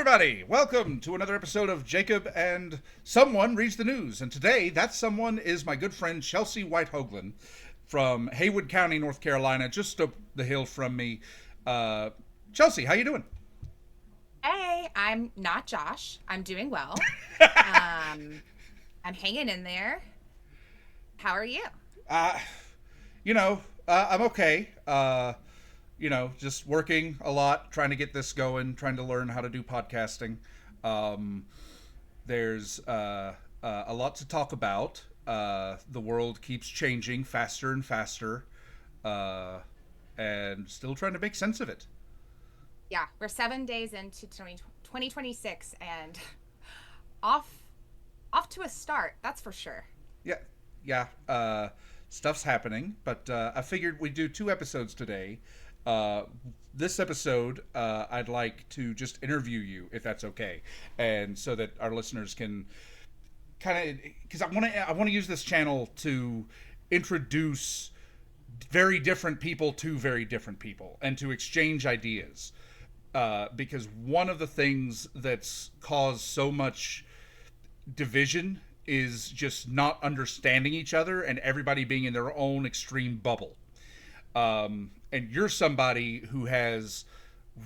everybody. Welcome to another episode of Jacob and Someone Reads the News. And today, that someone is my good friend Chelsea White-Hoglen from Haywood County, North Carolina, just up the hill from me. Chelsea, how you doing? Hey, I'm not Josh. I'm doing well. I'm hanging in there. How are you? Uh, I'm okay. Just working a lot, trying to get this going, trying to learn how to do podcasting. Um, there's a lot to talk about. The world keeps changing faster and faster, uh, and still trying to make sense of it. Yeah, we're 7 days into 2026 and off off to a start. That's for sure. Yeah, yeah. Stuff's happening, but I figured we'd do two episodes today. Uh, this episode, I'd like to just interview you, if that's okay, and so that our listeners can kind of, because I want to use this channel to introduce very different people to very different people and to exchange ideas. Because one of the things that's caused so much division is just not understanding each other and everybody being in their own extreme bubble. And you're somebody who has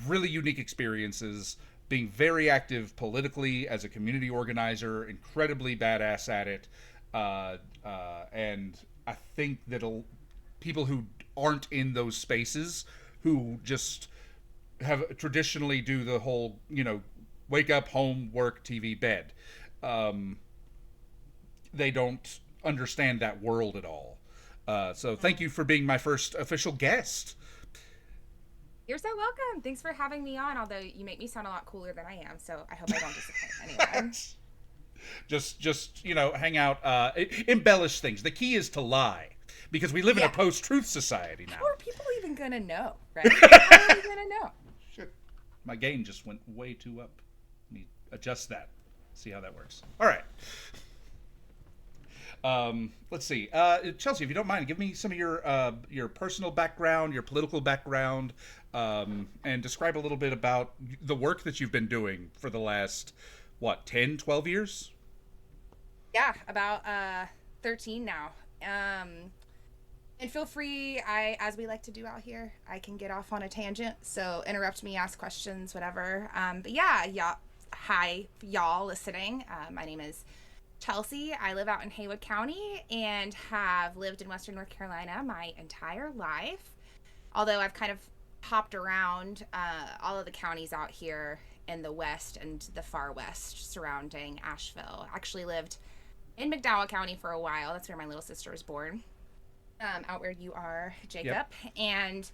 really unique experiences, being very active politically as a community organizer, incredibly badass at it. And I think that people who aren't in those spaces, who just have traditionally do the whole, wake up, home, work, TV, bed. Um, they don't understand that world at all. So thank you for being my first official guest. You're so welcome. Thanks for having me on, although you make me sound a lot cooler than I am, so I hope I don't disappoint anyone. just hang out, embellish things. The key is to lie, because we live in a Yeah. post-truth society now. How are people even gonna know, right? How are we gonna know? Shit, my gain just went way too up. Let me adjust that. See how that works. All right. Let's see. Chelsea, if you don't mind, give me some of your personal background, your political background, and describe a little bit about the work that you've been doing for the last, 10, 12 years? Yeah, about 13 now. And feel free, as we like to do out here, I can get off on a tangent. So interrupt me, ask questions, whatever. But yeah. Hi, y'all listening. My name is Chelsea. I live out in Haywood County and have lived in Western North Carolina my entire life. Although I've kind of hopped around all of the counties out here in the west and the far west surrounding Asheville. Actually lived in McDowell County for a while. That's where my little sister was born. Out where you are, Jacob. Yep. And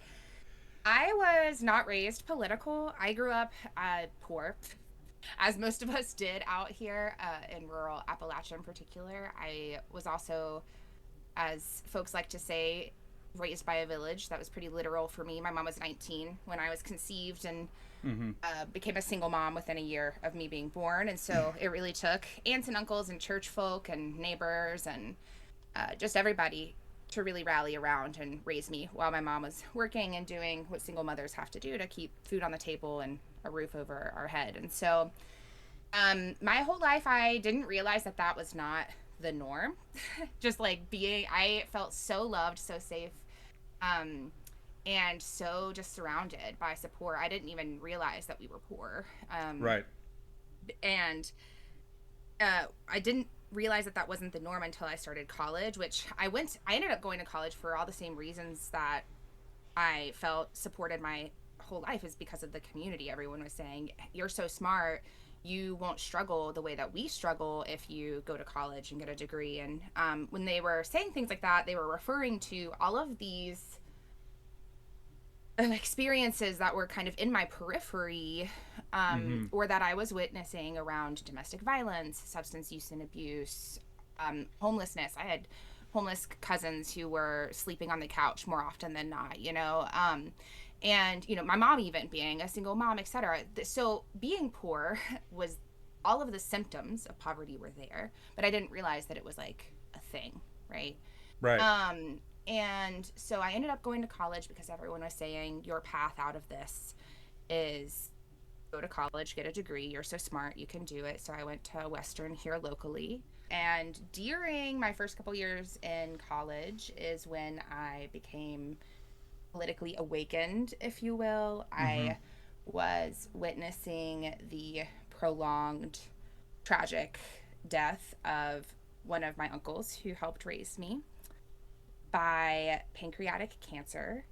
I was not raised political. I grew up poor, as most of us did out here in rural Appalachia in particular. I was also, as folks like to say, raised by a village. That was pretty literal for me. My mom was 19 when I was conceived and became a single mom within a year of me being born. And so it really took aunts and uncles and church folk and neighbors and just everybody to really rally around and raise me while my mom was working and doing what single mothers have to do to keep food on the table and a roof over our head. And so my whole life I didn't realize that that was not the norm. Just like I felt so loved, so safe, and so just surrounded by support. I didn't even realize that we were poor. Right. And I didn't realize that that wasn't the norm until I started college, which I ended up going to college for all the same reasons that I felt supported my whole life, is because of the community. Everyone was saying, you're so smart, you won't struggle the way that we struggle if you go to college and get a degree. And when they were saying things like that, they were referring to all of these experiences that were kind of in my periphery, or that I was witnessing around domestic violence, substance use and abuse, homelessness. I had homeless cousins who were sleeping on the couch more often than not, and my mom even being a single mom, etc. So being poor was, all of the symptoms of poverty were there, but I didn't realize that it was like a thing, right? Right. And so I ended up going to college because everyone was saying your path out of this is go to college, get a degree. You're so smart, you can do it. So I went to Western here locally. And during my first couple years in college is when I became politically awakened, if you will. Mm-hmm. I was witnessing the prolonged, tragic death of one of my uncles who helped raise me by pancreatic cancer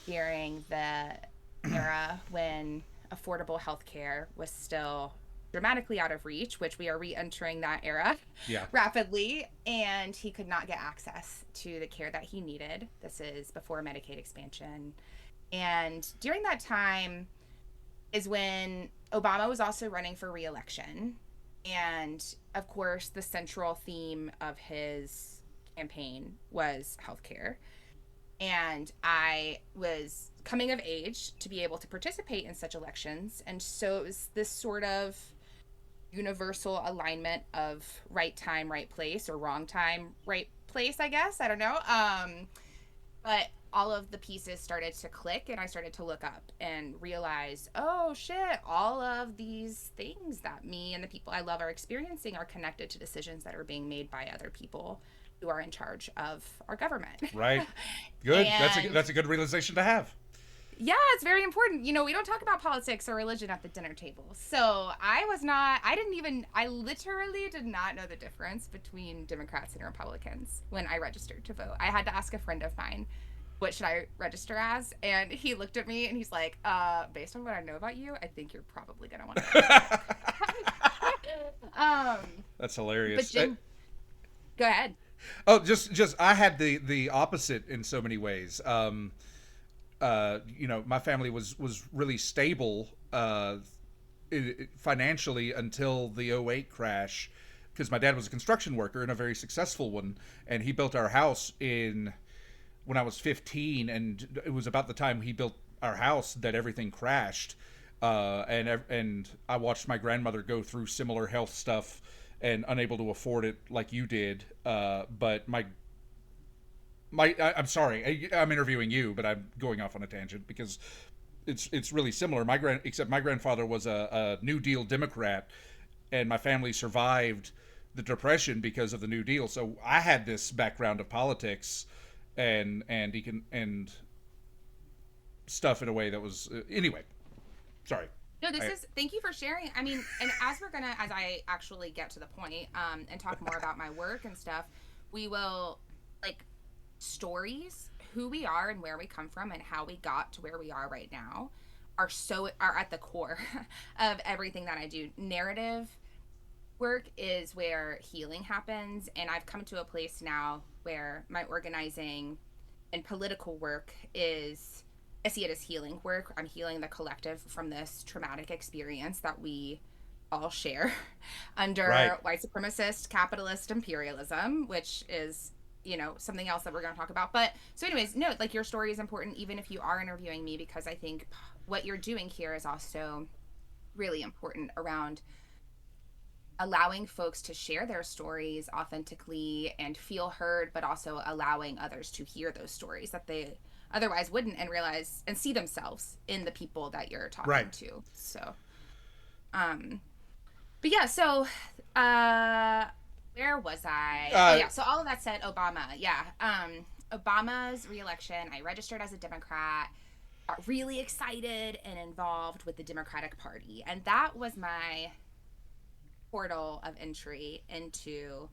during the era when affordable health care was still dramatically out of reach, which we are re-entering that era Yeah. rapidly, and he could not get access to the care that he needed. This is before Medicaid expansion. And during that time is when Obama was also running for re-election. And of course, the central theme of his campaign was healthcare. And I was coming of age to be able to participate in such elections. And so it was this sort of universal alignment of right time, right place, or wrong time, right place, I guess. I don't know. But all of the pieces started to click, and I started to look up and realize, oh shit, all of these things that me and the people I love are experiencing are connected to decisions that are being made by other people who are in charge of our government. Right. Good. And That's a good realization to have. yeah, it's very important. You know, we don't talk about politics or religion at the dinner table. So I literally did not know the difference between Democrats and Republicans when I registered to vote. I had to ask a friend of mine, what should I register as? And he looked at me and he's like, based on what I know about you, I think you're probably going to want to register. um, That's hilarious. but Jim, go ahead. Oh, just I had the opposite in so many ways. My family was really stable financially until the '08 crash, because my dad was a construction worker and a very successful one, and he built our house in when I was 15, and it was about the time he built our house that everything crashed. And I watched my grandmother go through similar health stuff and unable to afford it like you did. But I'm sorry, I'm interviewing you, but I'm going off on a tangent because it's really similar. Except my grandfather was a New Deal Democrat, and my family survived the Depression because of the New Deal. So I had this background of politics and stuff in a way that was anyway. Sorry. No, thank you for sharing. I mean, and as I actually get to the point, and talk more about my work and stuff, we will, like, stories, who we are and where we come from and how we got to where we are right now are at the core of everything that I do. Narrative work is where healing happens, and I've come to a place now where my organizing and political work is, I see it as healing work. I'm healing the collective from this traumatic experience that we all share under Right. white supremacist capitalist imperialism, which is, something else that we're going to talk about. But so anyways, no, like, your story is important even if you are interviewing me, because I think what you're doing here is also really important around allowing folks to share their stories authentically and feel heard, but also allowing others to hear those stories that they otherwise wouldn't, and realize and see themselves in the people that you're talking Right. to. So, but yeah, so, where was I? Oh yeah, so all of that said, Obama, yeah. Obama's reelection, I registered as a Democrat, got really excited and involved with the Democratic Party. And that was my portal of entry into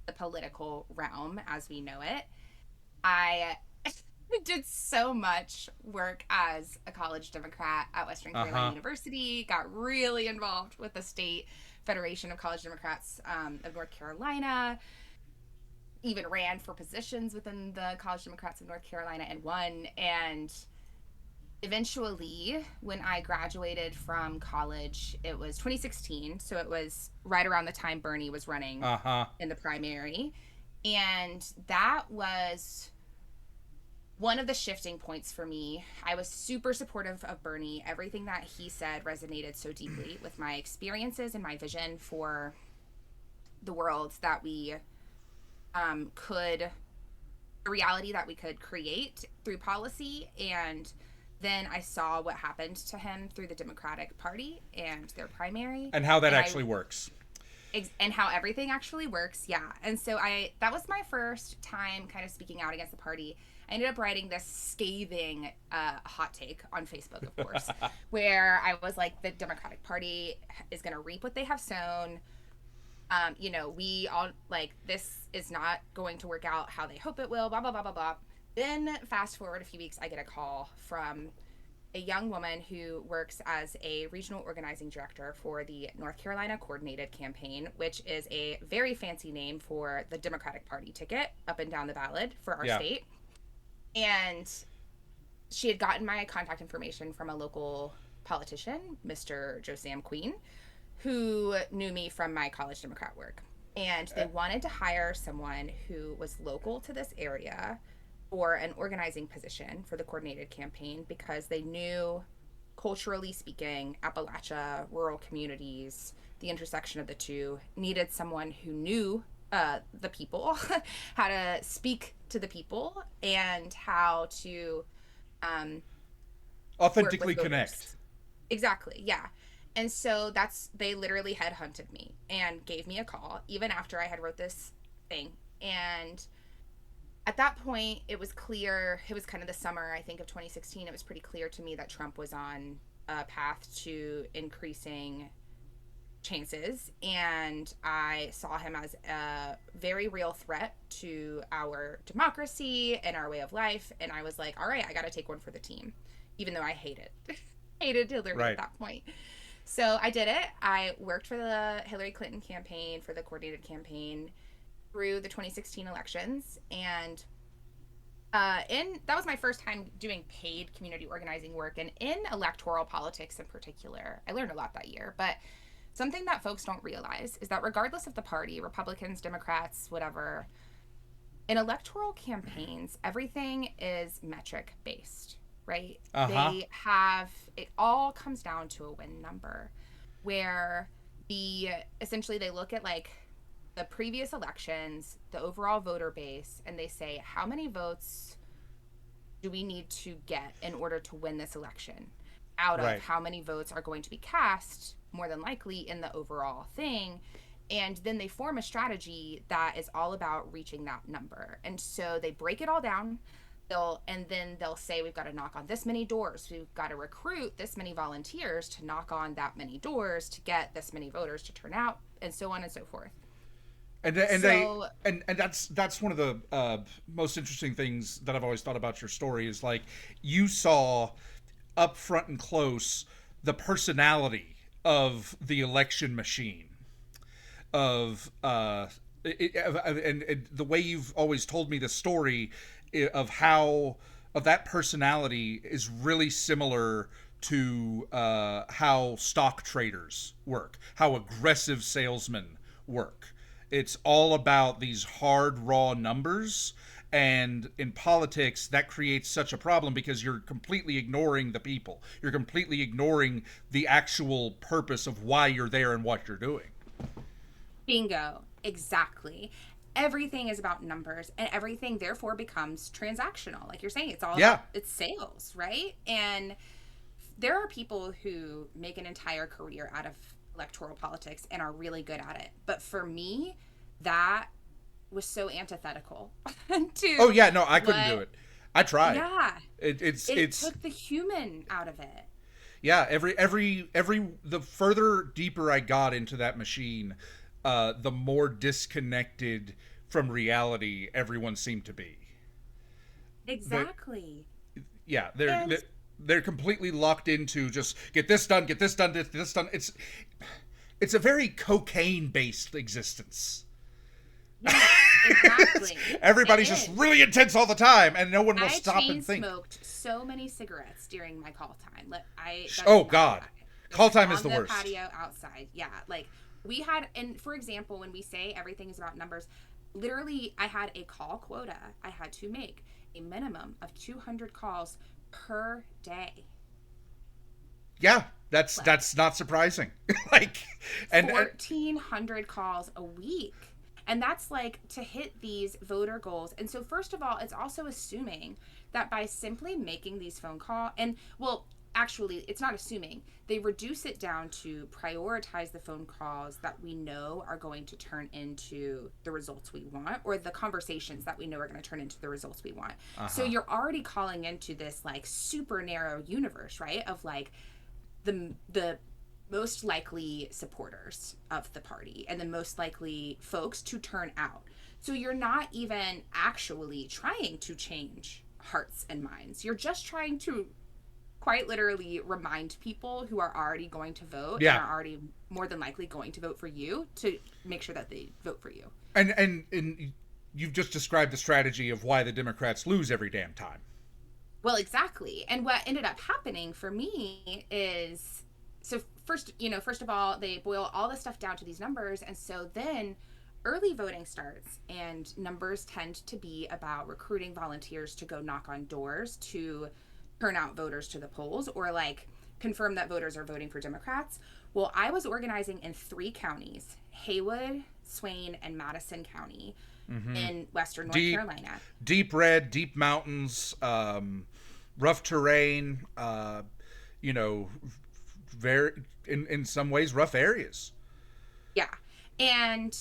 the political realm as we know it. I did so much work as a college Democrat at Western Carolina University, got really involved with the state Federation of College Democrats of North Carolina, even ran for positions within the College Democrats of North Carolina and won. And eventually, when I graduated from college, it was 2016. So it was right around the time Bernie was running in the primary. And that was one of the shifting points for me. I was super supportive of Bernie. Everything that he said resonated so deeply with my experiences and my vision for the world that we the reality that we could create through policy. And Then I saw what happened to him through the Democratic Party and their primary, And how that and actually works. and how everything actually works. Yeah. And so that was my first time kind of speaking out against the party. I ended up writing this scathing hot take on Facebook, of course, where I was like, the Democratic Party is going to reap what they have sown. We all like, this is not going to work out how they hope it will, blah, blah, blah, blah, blah. Then fast forward a few weeks, I get a call from a young woman who works as a regional organizing director for the North Carolina Coordinated Campaign, which is a very fancy name for the Democratic Party ticket up and down the ballot for our state. And she had gotten my contact information from a local politician, Mr. Josam Queen, who knew me from my college Democrat work. And they wanted to hire someone who was local to this area for an organizing position for the coordinated campaign, because they knew, culturally speaking, Appalachia, rural communities, the intersection of the two, needed someone who knew the people, how to speak to the people, and how to authentically connect. Exactly, yeah. And so they literally headhunted me and gave me a call, even after I had wrote this thing. And at that point, it was clear, it was kind of the summer, I think, of 2016. It was pretty clear to me that Trump was on a path to increasing chances. And I saw him as a very real threat to our democracy and our way of life. And I was like, all right, I got to take one for the team, even though I hated Hillary at that point. So I did it. I worked for the Hillary Clinton campaign, for the coordinated campaign, through the 2016 elections. And that was my first time doing paid community organizing work, and in electoral politics in particular. I learned a lot that year. But something that folks don't realize is that regardless of the party, Republicans, Democrats, whatever, in electoral campaigns, everything is metric based, right? They have, it all comes down to a win number, where essentially they look at like the previous elections, the overall voter base, and they say, how many votes do we need to get in order to win this election, out of how many votes are going to be cast, more than likely, in the overall thing. And then they form a strategy that is all about reaching that number. And so they break it all down. Then they'll say, we've got to knock on this many doors. We've got to recruit this many volunteers to knock on that many doors to get this many voters to turn out, and so on and so forth. And that's one of the most interesting things that I've always thought about your story, is like, you saw up front and close the personality of the election machine, and the way you've always told me the story of how that personality is really similar to how stock traders work, how aggressive salesmen work. It's all about these hard, raw numbers. And in politics, that creates such a problem, because you're completely ignoring the people. You're completely ignoring the actual purpose of why you're there and what you're doing. Bingo. Exactly. Everything is about numbers, and everything therefore becomes transactional. Like you're saying, it's all about, it's sales, right? And there are people who make an entire career out of electoral politics and are really good at it. But for me, that was so antithetical to I couldn't do it. I tried. Yeah. It took the human out of it. Yeah, the further deeper I got into that machine, the more disconnected from reality everyone seemed to be. Exactly. They're completely locked into just get this done, get this done, get this done. It's a very cocaine-based existence. Yeah, exactly. Everybody's just really intense all the time, and no one will stop and think. I smoked so many cigarettes during my call time. God. Call time is the worst. On the patio outside. Yeah, like we had, and for example, when we say everything is about numbers, literally I had a call quota. I had to make a minimum of 200 calls per day. Yeah, that's not surprising. 1,400 calls a week. And that's like to hit these voter goals. And so first of all, it's also assuming that by simply making these phone calls, and well, actually, it's not assuming, they reduce it down to prioritize the phone calls that we know are going to turn into the results we want, or the conversations that we know are going to turn into the results we want. So you're already calling into this like super narrow universe, right? Of like the most likely supporters of the party and the most likely folks to turn out. So you're not even actually trying to change hearts and minds. You're just trying to quite literally remind people who are already going to vote and are already more than likely going to vote for you to make sure that they vote for you. And you've just described the strategy of why the Democrats lose every damn time. Well, exactly. And what ended up happening for me is, so first of all, they boil all this stuff down to these numbers. And so then early voting starts, and numbers tend to be about recruiting volunteers to go knock on doors to turn out voters to the polls, or like confirm that voters are voting for Democrats. Well, I was organizing in 3 counties, Haywood, Swain, and Madison County, in western North Carolina. Deep red, deep mountains, rough terrain, very in some ways rough areas. Yeah. And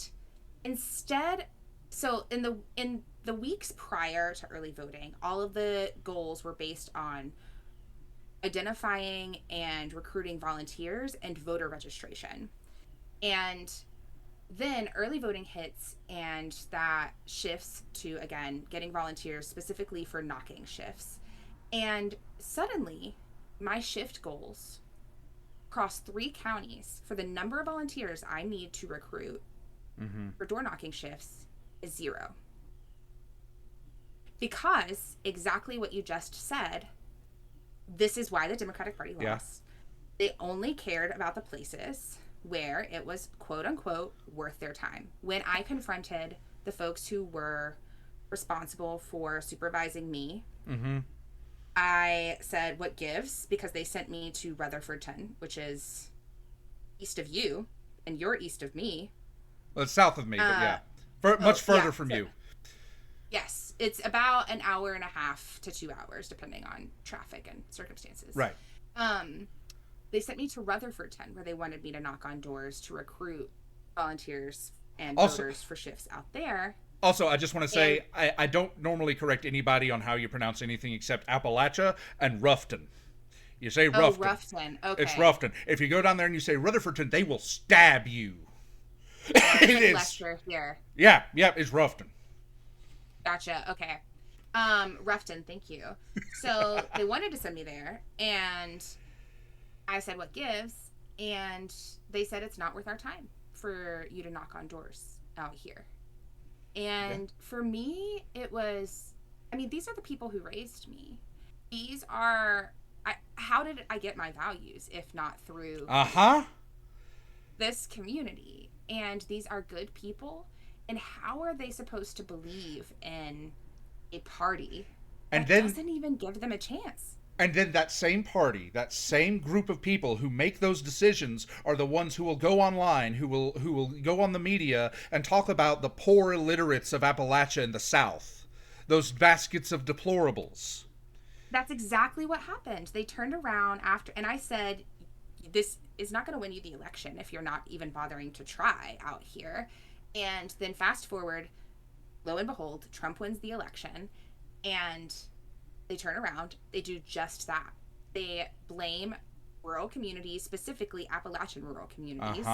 instead, so in the weeks prior to early voting, all of the goals were based on identifying and recruiting volunteers and voter registration. And then early voting hits, and that shifts to, again, getting volunteers specifically for knocking shifts. And suddenly, my shift goals across 3 counties for the number of volunteers I need to recruit for door knocking shifts is 0. Because exactly what you just said, this is why the Democratic Party lost. Yeah. They only cared about the places where it was, quote unquote, worth their time. When I confronted the folks who were responsible for supervising me, I said, what gives? Because they sent me to Rutherfordton, which is east of you, and you're east of me. Well, it's south of me, but much further from you. Yes, it's about an hour and a half to 2 hours, depending on traffic and circumstances. Right. They sent me to Rutherfordton, where they wanted me to knock on doors to recruit volunteers and voters for shifts out there. Also, I just want to say, I don't normally correct anybody on how you pronounce anything except Appalachia and Ruffton. You say Ruffton. Oh, Ruffton. Okay. It's Ruffton. If you go down there and you say Rutherfordton, they will stab you. It is. Leicester here. Yeah, it's Ruffton. Gotcha. Okay. Ruffton, thank you. So they wanted to send me there, and I said, what gives? And they said, it's not worth our time for you to knock on doors out here. And for me, it was, these are the people who raised me. These are, how did I get my values if not through this community? And these are good people. And how are they supposed to believe in a party that doesn't even give them a chance? And then that same party, that same group of people who make those decisions are the ones who will go online, who will go on the media and talk about the poor illiterates of Appalachia in the South. Those baskets of deplorables. That's exactly what happened. They turned around after, and I said, this is not going to win you the election if you're not even bothering to try out here. And then fast forward, lo and behold, Trump wins the election, and they turn around. They do just that. They blame rural communities, specifically Appalachian rural communities.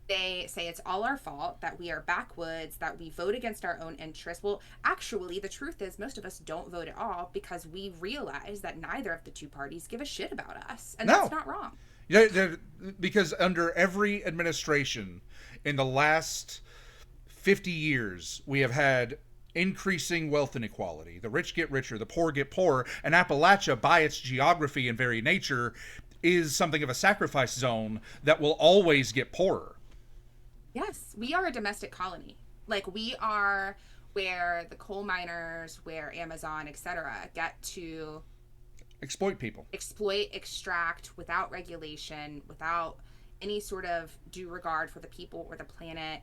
They say it's all our fault, that we are backwoods, that we vote against our own interests. Well, actually, the truth is most of us don't vote at all because we realize that neither of the two parties give a shit about us. And that's not wrong. Because under every administration in the last 50 years, we have had increasing wealth inequality. The rich get richer, the poor get poorer, and Appalachia, by its geography and very nature, is something of a sacrifice zone that will always get poorer. Yes, we are a domestic colony. Like, we are where the coal miners, where Amazon, etc., get to exploit people. Extract without regulation, without any sort of due regard for the people or the planet.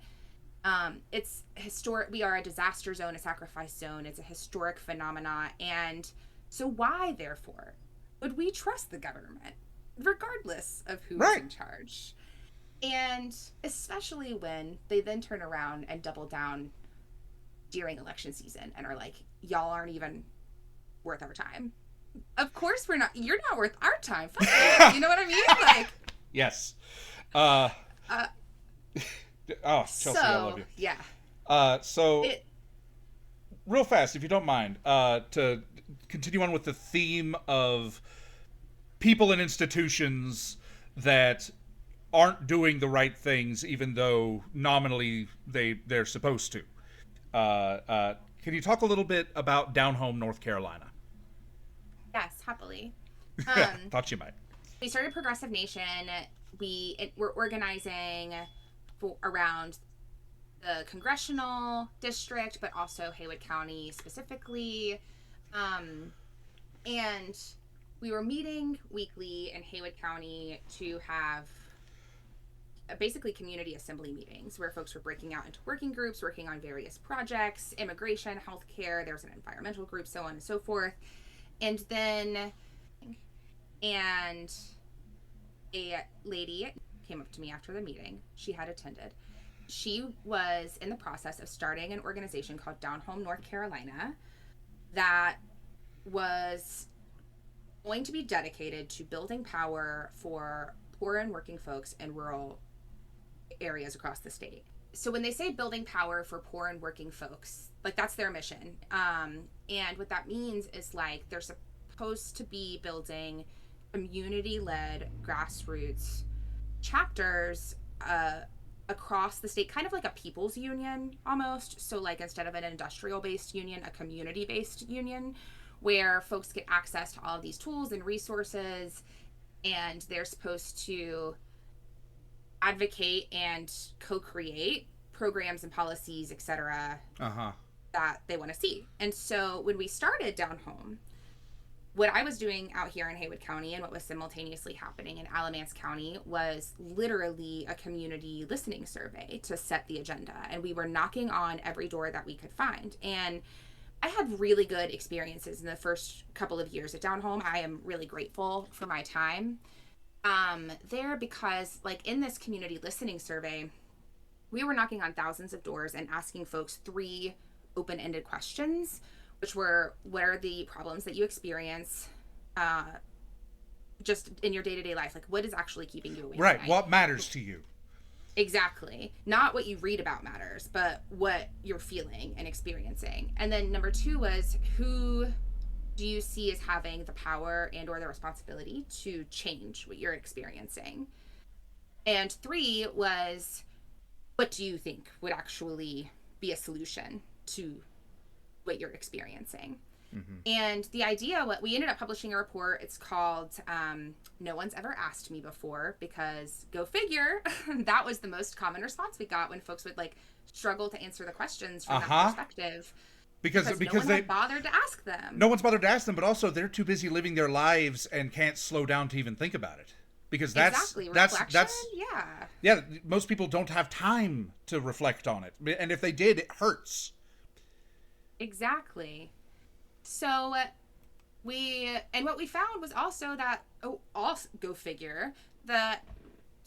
It's historic. We are a disaster zone, a sacrifice zone. It's a historic phenomena. And So why, therefore, would we trust the government, regardless of who is Right. in charge? And especially when they then turn around and double down during election season and are like, y'all aren't even worth our time. Of course we're not. You're not worth our time. Fuck you. You know what I mean? Like, Yes. Uh, uh, oh, Chelsea, I love so you. yeah, So it real fast, if you don't mind, to continue on with the theme of people and institutions that aren't doing the right things, even though nominally they're supposed to. Can you talk a little bit about Down Home, North Carolina? yes, happily. Thought you might. We started Progressive Nation. We're organizing around the congressional district, but also Haywood County specifically. And we were meeting weekly in Haywood County to have basically community assembly meetings where folks were breaking out into working groups, working on various projects, immigration, healthcare. There was an environmental group, so on and so forth. And then, and a lady came up to me after the meeting. She had attended. She was in the process of starting an organization called Down Home, North Carolina, that was going to be dedicated to building power for poor and working folks in rural areas across the state. So when they say building power for poor and working folks, like that's their mission. And what that means is like they're supposed to be building community-led grassroots chapters across the state, kind of like a people's union almost. So like instead of an industrial-based union, a community-based union where folks get access to all of these tools and resources, and they're supposed to advocate and co-create programs and policies, etc., that they want to see. And so when we started Down Home, what I was doing out here in Haywood County and what was simultaneously happening in Alamance County was literally a community listening survey to set the agenda. And we were knocking on every door that we could find. And I had really good experiences in the first couple of years at Down Home. I am really grateful for my time there because, like, in this community listening survey, we were knocking on thousands of doors and asking folks 3 open-ended questions, which were, what are the problems that you experience just in your day-to-day life? Like, what is actually keeping you awake? Right. What matters to you? Exactly. Not what you read about matters, but what you're feeling and experiencing. And then number 2 was, who do you see as having the power and or the responsibility to change what you're experiencing? And 3 was, what do you think would actually be a solution to what you're experiencing? Mm-hmm. And the idea, what we ended up publishing a report, it's called No One's Ever Asked Me Before, because go figure, that was the most common response we got when folks would like struggle to answer the questions from that perspective. Because no one had bothered to ask them. No one's bothered to ask them, but also they're too busy living their lives and can't slow down to even think about it. Because that's yeah. Most people don't have time to reflect on it, and if they did, it hurts. Exactly. So what we found was also that, also go figure, that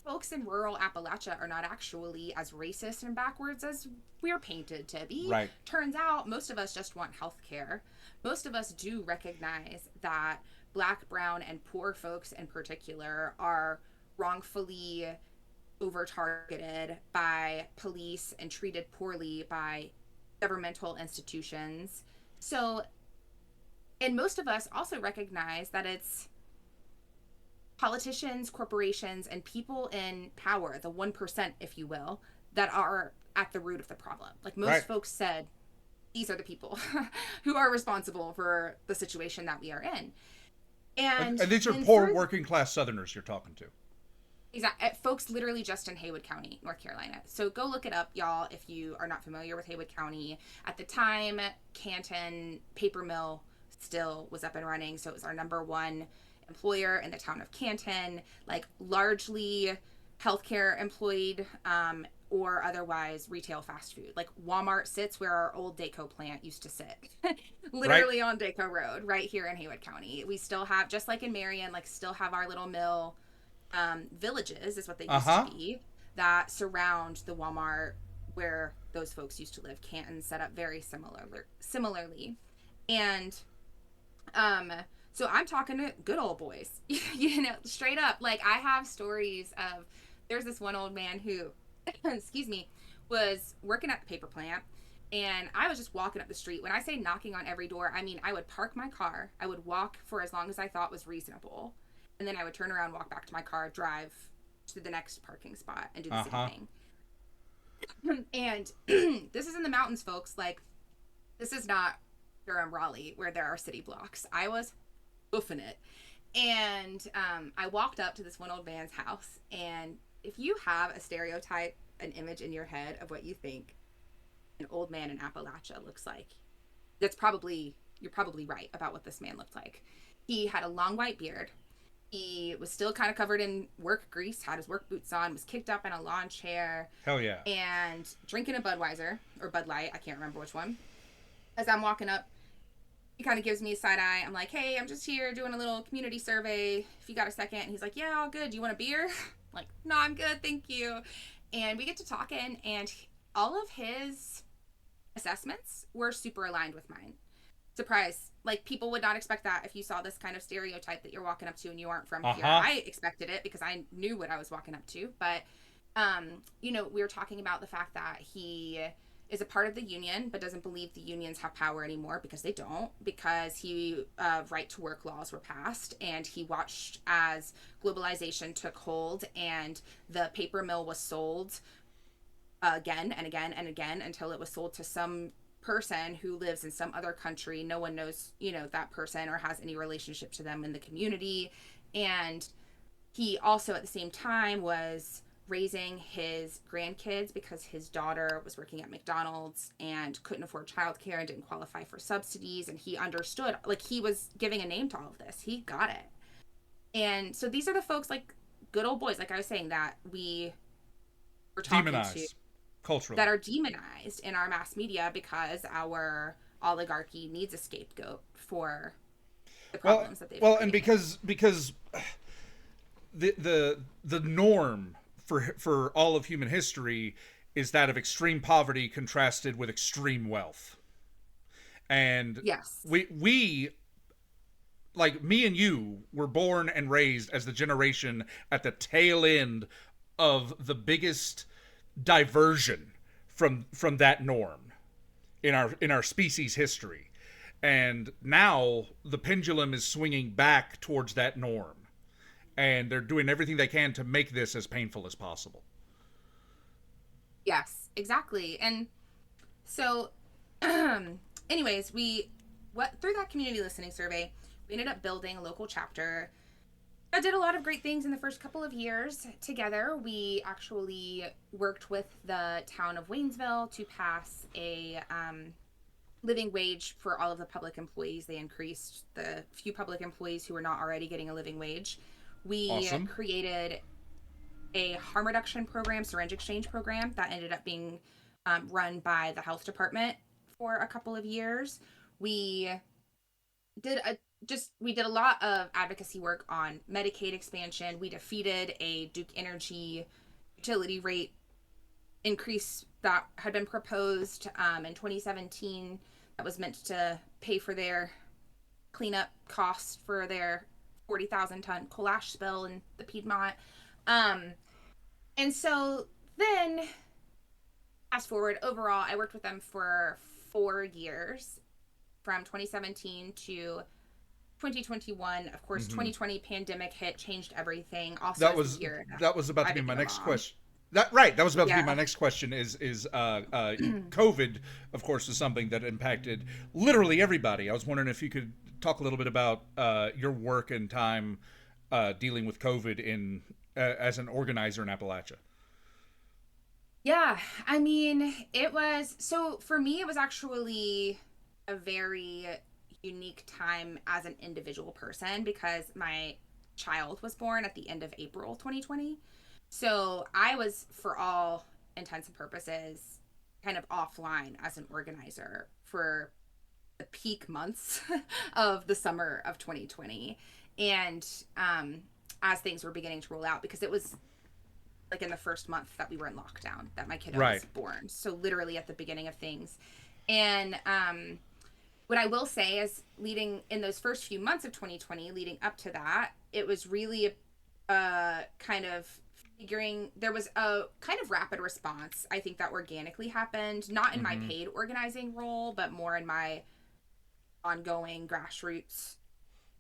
folks in rural Appalachia are not actually as racist and backwards as we're painted to be. Right. Turns out most of us just want health care. Most of us do recognize that Black, brown, and poor folks in particular are wrongfully over-targeted by police and treated poorly by governmental institutions. So, and most of us also recognize that it's politicians, corporations, and people in power, the 1%, if you will, that are at the root of the problem. Like most folks said, these are the people who are responsible for the situation that we are in. And these are poor working class Southerners you're talking to. Exactly. Folks literally just in Haywood County, North Carolina. So go look it up, y'all, if you are not familiar with Haywood County. At the time, Canton Paper Mill still was up and running, so it was our number 1 employer in the town of Canton, like largely healthcare employed or otherwise retail fast food. Like Walmart sits where our old Daco plant used to sit, Right? literally on Daco Road, right here in Haywood County. We still have, just like in Marion, like still have our little mill villages, is what they used to Uh-huh. be, that surround the Walmart where those folks used to live. Canton set up very similarly. And um so I'm talking to good old boys, straight up. Like I have stories of, there's this one old man who excuse me, was working at the paper plant, and I was just walking up the street. When I say knocking on every door, I mean I would park my car, I would walk for as long as I thought was reasonable, and then I would turn around, walk back to my car, drive to the next parking spot, and do the same Uh-huh. thing. And this is in the mountains, folks. Like, this is not Durham, Raleigh, where there are city blocks. I was hoofing it. And I walked up to this one old man's house. And if you have a stereotype, an image in your head of what you think an old man in Appalachia looks like, you're probably right about what this man looked like. He had a long white beard. He was still kind of covered in work grease, had his work boots on, was kicked up in a lawn chair, Hell yeah. and drinking a Budweiser or Bud Light. I can't remember which one. As I'm walking up, he kind of gives me a side eye. I'm like, hey, I'm just here doing a little community survey. If you got a second. And he's like, yeah, all good. Do you want a beer? I'm like, no, I'm good. Thank you. And we get to talking, and all of his assessments were super aligned with mine. Surprise. Like, people would not expect that if you saw this kind of stereotype that you're walking up to and you aren't from here. Uh-huh. I expected it because I knew what I was walking up to. But, we were talking about the fact that he is a part of the union, but doesn't believe the unions have power anymore, because they don't, because right to work laws were passed, and he watched as globalization took hold and the paper mill was sold again and again and again until it was sold to some person who lives in some other country. No one knows, that person or has any relationship to them in the community. And he also at the same time was raising his grandkids because his daughter was working at McDonald's and couldn't afford childcare and didn't qualify for subsidies. And he understood, like, he was giving a name to all of this. He got it. And so these are the folks, like, good old boys, like I was saying, that we were talking to, Demonized culturally. that are demonized in our mass media because our oligarchy needs a scapegoat for the Well, problems that they've well, and created. because the norm for all of human history is that of extreme poverty contrasted with extreme wealth. And Yes. we like me and you were born and raised as the generation at the tail end of the biggest diversion from that norm in our species history. And now the pendulum is swinging back towards that norm, and they're doing everything they can to make this as painful as possible. Yes, exactly. And so, anyways, we what through that community listening survey, we ended up building a local chapter. I did a lot of great things in the first couple of years together. We actually worked with the town of Waynesville to pass a living wage for all of the public employees. They increased the few public employees who were not already getting a living wage. We Awesome. created a harm reduction program, syringe exchange program, that ended up being run by the health department for a couple of years. We did a lot of advocacy work on Medicaid expansion. We defeated a Duke Energy utility rate increase that had been proposed in 2017, that was meant to pay for their cleanup costs for their 40,000 ton coal ash spill in the Piedmont. Um, and so then, fast forward, overall, I worked with them for 4 years, from 2017 to 2021. Of course, Mm-hmm. 2020 pandemic hit, changed everything. Also, That as the was year that was about I to be my became a next mom. question. That right. That was about to be my Yeah. next question. Is COVID, of course, is something that impacted literally everybody. I was wondering if you could talk a little bit about your work and time dealing with COVID in as an organizer in Appalachia. Yeah, I mean, it was so for me, it was actually a very unique time as an individual person, because my child was born at the end of April 2020. So I was, for all intents and purposes kind of offline as an organizer for the peak months of the summer of 2020. And as things were beginning to roll out, because it was like in the first month that we were in lockdown that my kiddo Right. was born. So literally at the beginning of things. And what I will say is leading in those first few months of 2020, leading up to that, it was really kind of figuring, there was a kind of rapid response, I think, that organically happened, not in my Mm-hmm. paid organizing role, but more in my ongoing grassroots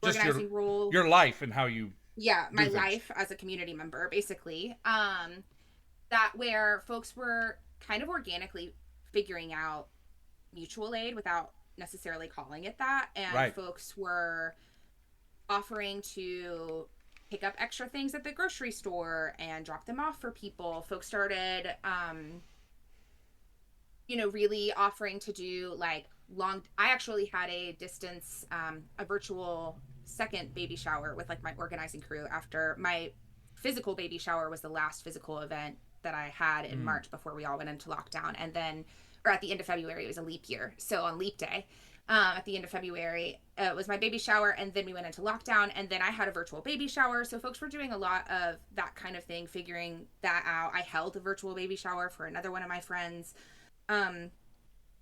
Just organizing role. your life and how you Yeah, my do things. life as a community member, basically. That where folks were kind of organically figuring out mutual aid without necessarily calling it that, and Right. folks were offering to pick up extra things at the grocery store and drop them off for people. Folks started really offering to do like long, I actually had a distance, a virtual second baby shower with like my organizing crew after my physical baby shower was the last physical event that I had in Mm. March before we all went into lockdown. And then, or at the end of February, it was a leap year. So on leap day, at the end of February, it was my baby shower. And then we went into lockdown. And then I had a virtual baby shower. So folks were doing a lot of that kind of thing, figuring that out. I held a virtual baby shower for another one of my friends. Um,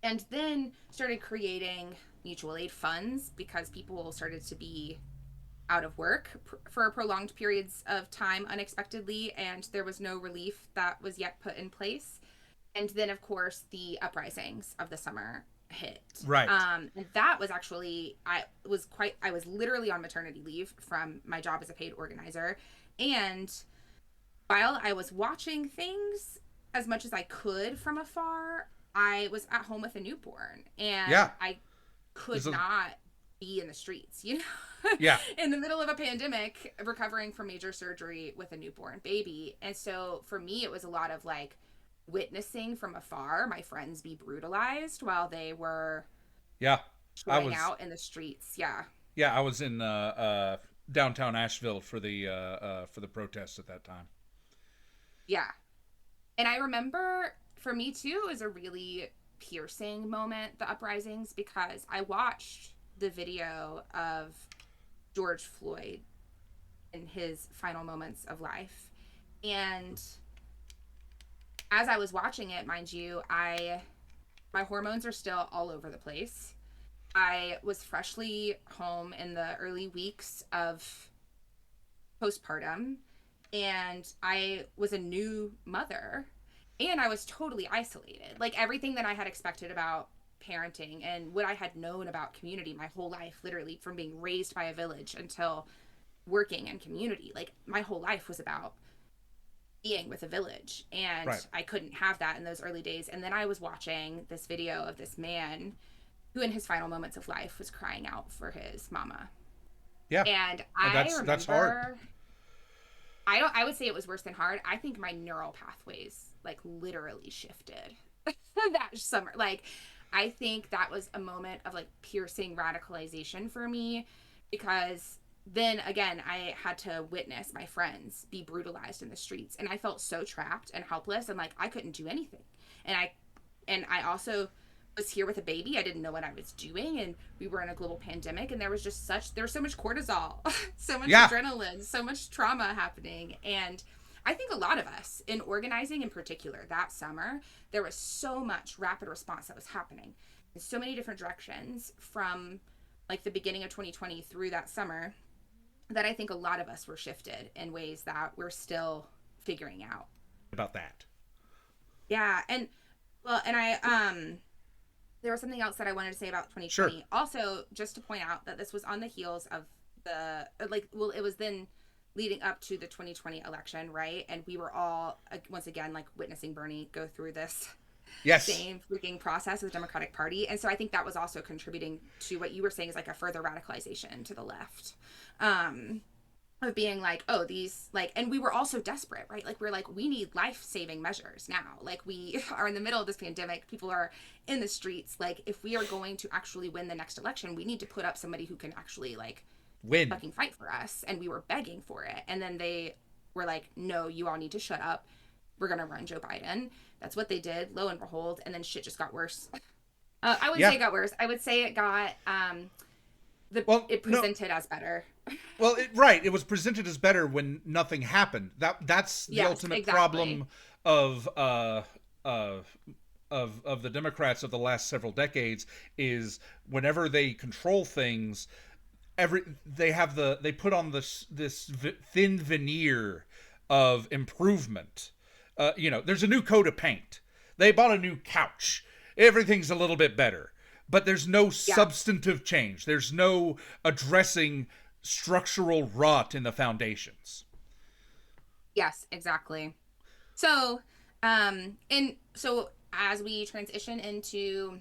and then started creating mutual aid funds because people started to be out of work for prolonged periods of time unexpectedly, and there was no relief that was yet put in place. And then, of course, the uprisings of the summer hit. Right. And that was actually, I was literally on maternity leave from my job as a paid organizer. And while I was watching things as much as I could from afar, I was at home with a newborn and Yeah. I could There's a not be in the streets, yeah. in the middle of a pandemic, recovering from major surgery with a newborn baby. And so for me, it was a lot of like witnessing from afar my friends be brutalized while they were Yeah. I showing was out in the streets. Yeah. I was in downtown Asheville for the protests at that time. Yeah. And I remember for me too, it was a really piercing moment, the uprisings, because I watched the video of George Floyd in his final moments of life. And as I was watching it, mind you, my hormones are still all over the place. I was freshly home in the early weeks of postpartum, and I was a new mother, and I was totally isolated. Like everything that I had expected about parenting and what I had known about community my whole life, literally from being raised by a village until working in community, like my whole life was about being with a village, and Right. I couldn't have that in those early days. And then I was watching this video of this man who in his final moments of life was crying out for his mama. Yeah. And And I that's hard. remember, I would say it was worse than hard. I think my neural pathways like literally shifted that summer. Like I think that was a moment of like piercing radicalization for me, because then again I had to witness my friends be brutalized in the streets, and I felt so trapped and helpless, and like I couldn't do anything. And I also was here with a baby. I didn't know what I was doing, and we were in a global pandemic, and there was so much cortisol, so much Yeah. adrenaline, so much trauma happening. And I think a lot of us in organizing in particular that summer, there was so much rapid response that was happening in so many different directions from like the beginning of 2020 through that summer, that I think a lot of us were shifted in ways that we're still figuring out. About that. Yeah. And well, and there was something else that I wanted to say about Sure. 2020. Also, just to point out that this was on the heels of the, like, well, it was then leading up to the 2020 election, right? And we were all, once again, like witnessing Bernie go through this Yes. same freaking process with the Democratic Party. And so I think that was also contributing to what you were saying is like a further radicalization to the left. Of being like, oh, these like, and we were also desperate, right? Like we're like, we need life-saving measures now. Like we are in the middle of this pandemic, people are in the streets. Like if we are going to actually win the next election, we need to put up somebody who can actually like Win. fucking fight for us. And we were begging for it, and then they were like, no, you all need to shut up, we're going to run Joe Biden. That's what they did, lo and behold. And then shit just got worse. I wouldn't Yeah. say it got worse. I would say it got, Well, it no. presented as better. Well, right. It was presented as better when nothing happened. That's the Yes, ultimate exactly. problem of of the Democrats of the last several decades is whenever they control things, they put on this thin veneer of improvement. There's a new coat of paint. They bought a new couch. Everything's a little bit better, but there's no Yeah. substantive change. There's no addressing structural rot in the foundations. Yes, exactly. So, and so as we transition into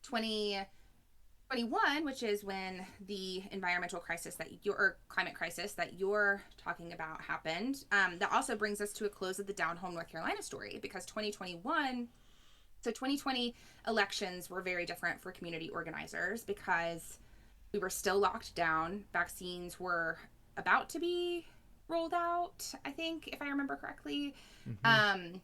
2021, which is when the environmental crisis or climate crisis that you're talking about happened, that also brings us to a close of the Down Home North Carolina story, because 2020 elections were very different for community organizers because we were still locked down. Vaccines were about to be rolled out, I think, if I remember correctly. Um,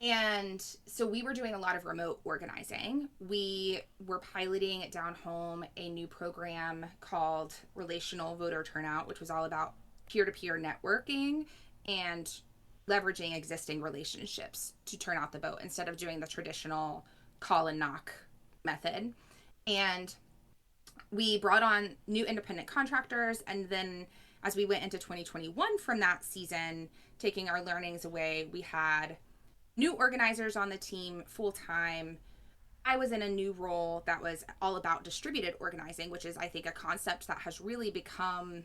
and so we were doing a lot of remote organizing. We were piloting at Down Home a new program called Relational Voter Turnout, which was all about peer-to-peer networking and leveraging existing relationships to turn out the vote instead of doing the traditional call and knock method. And we brought on new independent contractors, and then as we went into 2021 from that season, taking our learnings away, we had new organizers on the team full time. I was in a new role that was all about distributed organizing, which is, I think, a concept that has really become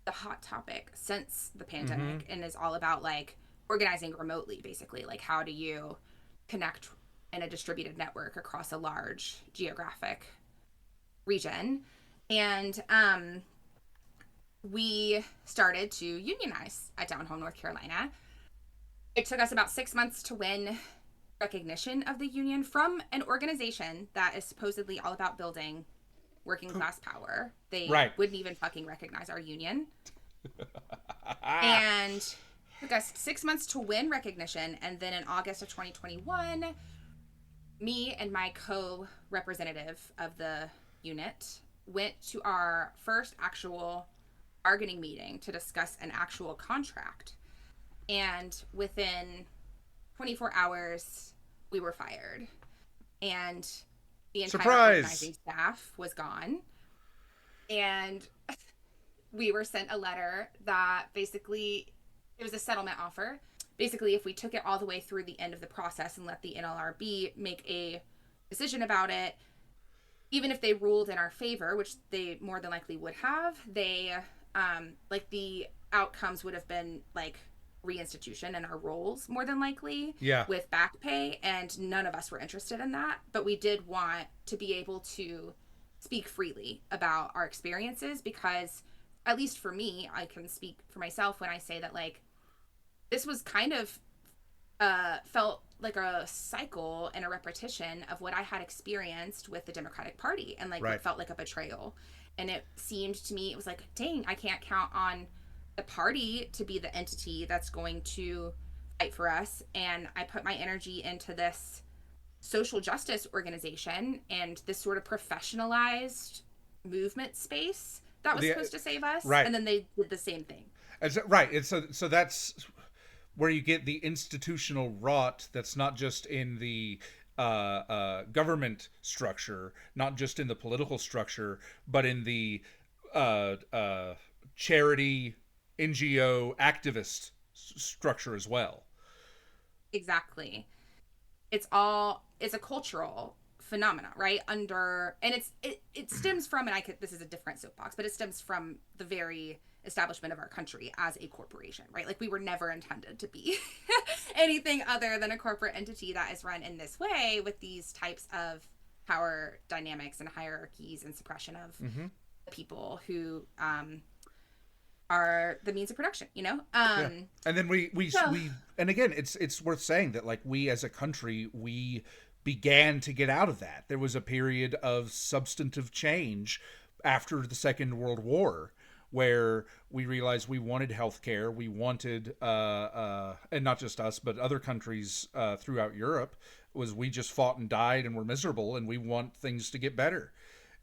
the hot topic since the pandemic and is all about like organizing remotely, basically. Like, how do you connect in a distributed network across a large geographic region? And we started to unionize at Down Home, North Carolina. It took us about 6 months to win recognition of the union from an organization that is supposedly all about building working class power. They wouldn't even fucking recognize our union. And it took us 6 months to win recognition. And then in August of 2021, me and my co-representative of the unit went to our first actual bargaining meeting to discuss an actual contract. And within 24 hours, we were fired. And the entire organizing staff was gone. And we were sent a letter that basically, it was a settlement offer. Basically, if we took it all the way through the end of the process and let the NLRB make a decision about it, even if they ruled in our favor, which they more than likely would have, they, like, the outcomes would have been, like, reinstitution in our roles, more than likely, with back pay, and none of us were interested in that. But we did want to be able to speak freely about our experiences, because, at least for me, I can speak for myself when I say that, like, this was kind of felt like a cycle and a repetition of what I had experienced with the Democratic Party, and like it felt like a betrayal. And it seemed to me, it was like, dang, I can't count on the party to be the entity that's going to fight for us. And I put my energy into this social justice organization and this sort of professionalized movement space that was supposed to save us. And then they did the same thing. So that's where you get the institutional rot that's not just in the government structure, not just in the political structure, but in the charity, NGO, activist structure as well. Exactly. It's a cultural phenomena, right? And it stems from, and this is a different soapbox, but it stems from the very establishment of our country as a corporation, right? Like, we were never intended to be anything other than a corporate entity that is run in this way, with these types of power dynamics and hierarchies and suppression of the people who are the means of production, you know? And then we and again, it's worth saying that, like, we as a country, we began to get out of that. There was a period of substantive change after the Second World War where we realized we wanted healthcare. We wanted, and not just us, but other countries throughout Europe, was we just fought and died and were miserable, and we want things to get better.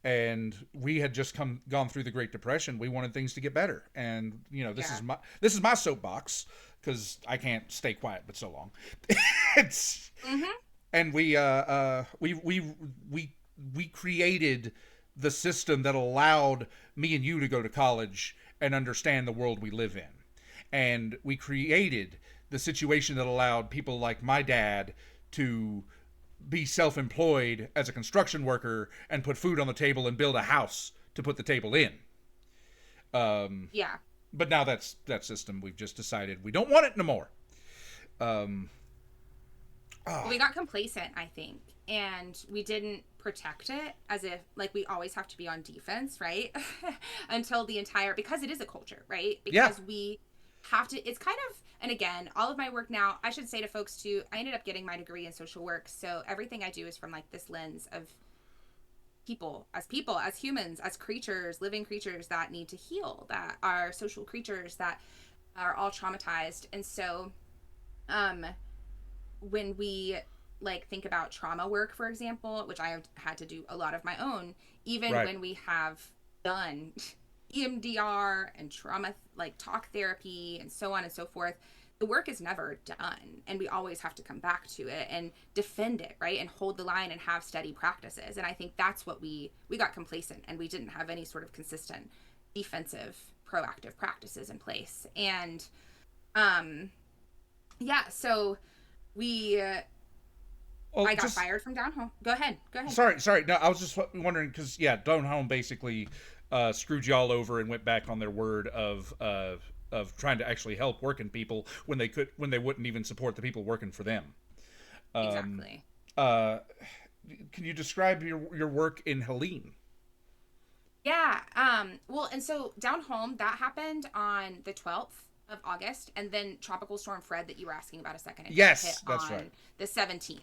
And we had just gone through the Great Depression. We wanted things to get better, and Yeah. this is my soapbox because I can't stay quiet but so long. it's Mm-hmm. and we created the system that allowed me and you to go to college and understand the world we live in. And we created the situation that allowed people like my dad to be self-employed as a construction worker and put food on the table and build a house to put the table in. Yeah. But now that system, we've just decided we don't want it no more. Um, We got complacent, I think, and we didn't protect it as if like we always have to be on defense, right? Until the entire, because it is a culture, right? yeah, Because we have to, it's kind of, and again, all of my work now, I should say to folks too, I ended up getting my degree in social work, so everything I do is from like this lens of people, as humans, as creatures, living creatures that need to heal, that are social creatures that are all traumatized. And so um when we like think about trauma work, for example, which I have had to do a lot of my own, even right. when we have done EMDR and trauma like talk therapy and so on and so forth, the work is never done, and we always have to come back to it and defend it, right, and hold the line and have steady practices. And I think that's what we got complacent, and we didn't have any sort of consistent defensive proactive practices in place. And um yeah, so we Well, I got just fired from down home. Go ahead. sorry. No, I was just wondering because Down Home basically screwed y'all over and went back on their word of trying to actually help working people when they wouldn't even support the people working for them. Um, Exactly. uh, can you describe your work in Helene? Yeah. Well, and so down home, that happened on the 12th of August, and then Tropical Storm Fred that you were asking about a second ago hit Yes, that's right. on the 17th.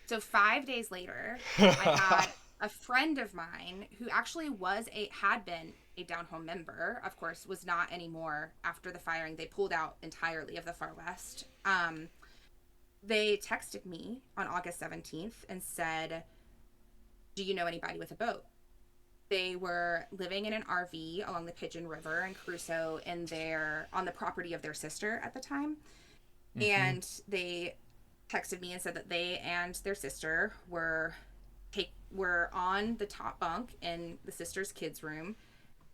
So 5 days later, I had a friend of mine who actually had been a down home member, of course, was not anymore after the firing. They pulled out entirely of the Far West. They texted me on August 17th and said, "Do you know anybody with a boat?" They were living in an RV along the Pigeon River in Crusoe on the property of their sister at the time. Mm-hmm. And they texted me and said that they and their sister were on the top bunk in the sister's kids' room,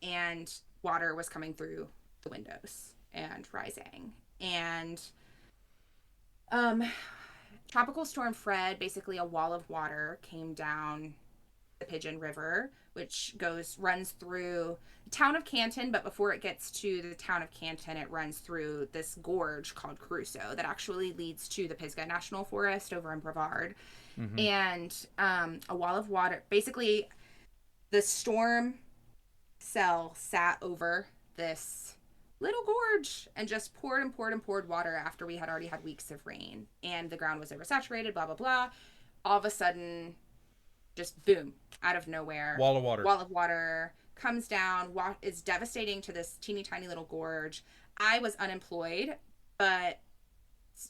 and water was coming through the windows and rising. And um Tropical Storm Fred, basically a wall of water came down the Pigeon River, which runs through the town of Canton, but before it gets to the town of Canton, it runs through this gorge called Crusoe that actually leads to the Pisgah National Forest over in Brevard. Mm-hmm. And a wall of water, basically, the storm cell sat over this little gorge and just poured and poured and poured water after we had already had weeks of rain, and the ground was oversaturated, blah blah blah. All of a sudden, just boom, out of nowhere, Wall of water. wall of water comes down, is devastating to this teeny tiny little gorge. I was unemployed, but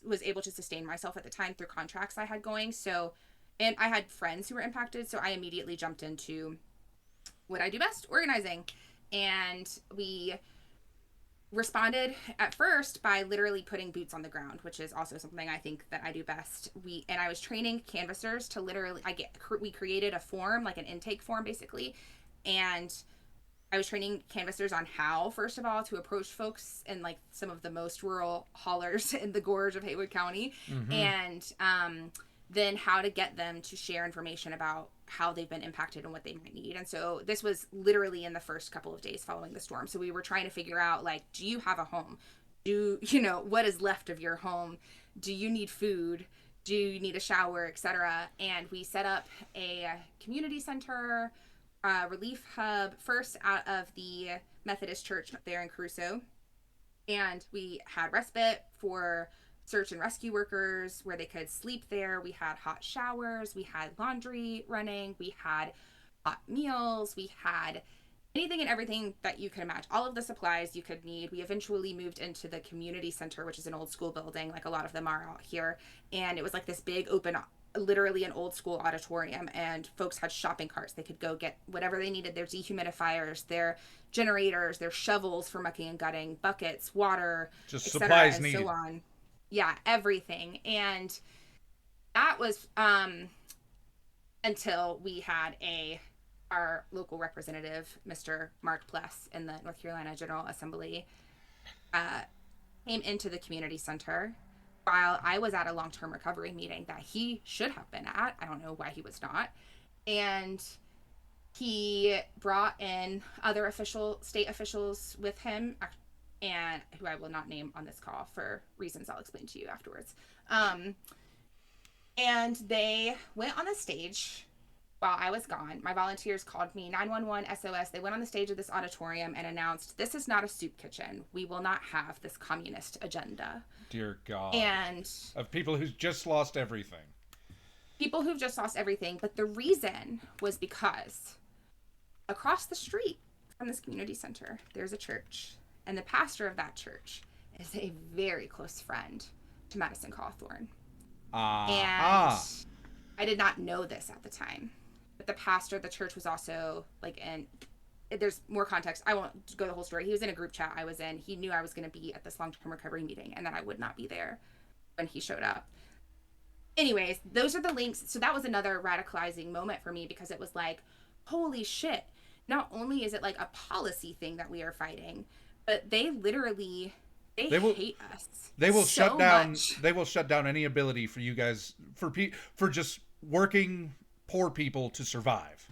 was able to sustain myself at the time through contracts I had going. So, and I had friends who were impacted, so I immediately jumped into what I do best, organizing. And we responded at first by literally putting boots on the ground, which is also something I think that I do best. I was training canvassers to literally we created a form, like an intake form basically, and I was training canvassers on how, first of all, to approach folks in like some of the most rural hollers in the gorge of Haywood County, Mm-hmm. and then how to get them to share information about how they've been impacted and what they might need. And so this was literally in the first couple of days following the storm. So we were trying to figure out, like, do you have a home? What is left of your home? Do you need food? Do you need a shower, etc.? And we set up a community center, relief hub, first out of the Methodist Church there in Crusoe. And we had respite for search and rescue workers where they could sleep there. We had hot showers, we had laundry running, we had hot meals, we had anything and everything that you could imagine. All of the supplies you could need. We eventually moved into the community center, which is an old school building, like a lot of them are out here. And it was like this big open, literally an old school auditorium. And folks had shopping carts. They could go get whatever they needed, their dehumidifiers, their generators, their shovels for mucking and gutting, buckets, water, Just etc., supplies and needed. so on. Yeah, everything. And that was until we had our local representative, Mr. Mark Pless, in the North Carolina General Assembly, uh, came into the community center while I was at a long-term recovery meeting that he should have been at. I don't know why he was not. And he brought in other state officials with him, and who I will not name on this call for reasons I'll explain to you afterwards. And they went on the stage while I was gone. My volunteers called me 911 SOS. They went on the stage of this auditorium and announced, "This is not a soup kitchen. We will not have this communist agenda." Dear God. And Of people who've just lost everything. people who've just lost everything. But the reason was because across the street from this community center, there's a church. And the pastor of that church is a very close friend to Madison Cawthorn. And I did not know this at the time. But the pastor of the church was also like there's more context. I won't go the whole story. He was in a group chat I was in. He knew I was going to be at this long-term recovery meeting and that I would not be there when he showed up. Anyways, those are the links. So that was another radicalizing moment for me, because it was like, holy shit. Not only is it like a policy thing that we are fighting, but they literally they hate us. They will so shut down. much. They will shut down any ability for you guys for just working poor people to survive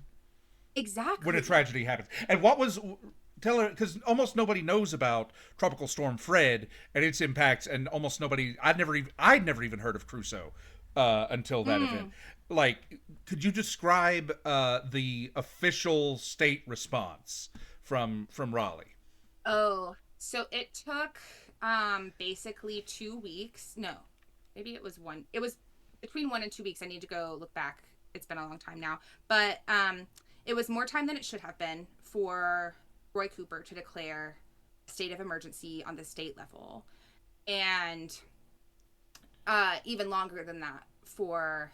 Exactly. when a tragedy happens. And what was tell her, because almost nobody knows about Tropical Storm Fred and its impacts, and almost nobody. I'd never even heard of Crusoe until that event. Like, could you describe the official state response from Raleigh? Oh, so it took basically 2 weeks. No, maybe it was one. It was between 1 and 2 weeks. I need to go look back. It's been a long time now. But it was more time than it should have been for Roy Cooper to declare a state of emergency on the state level. And even longer than that for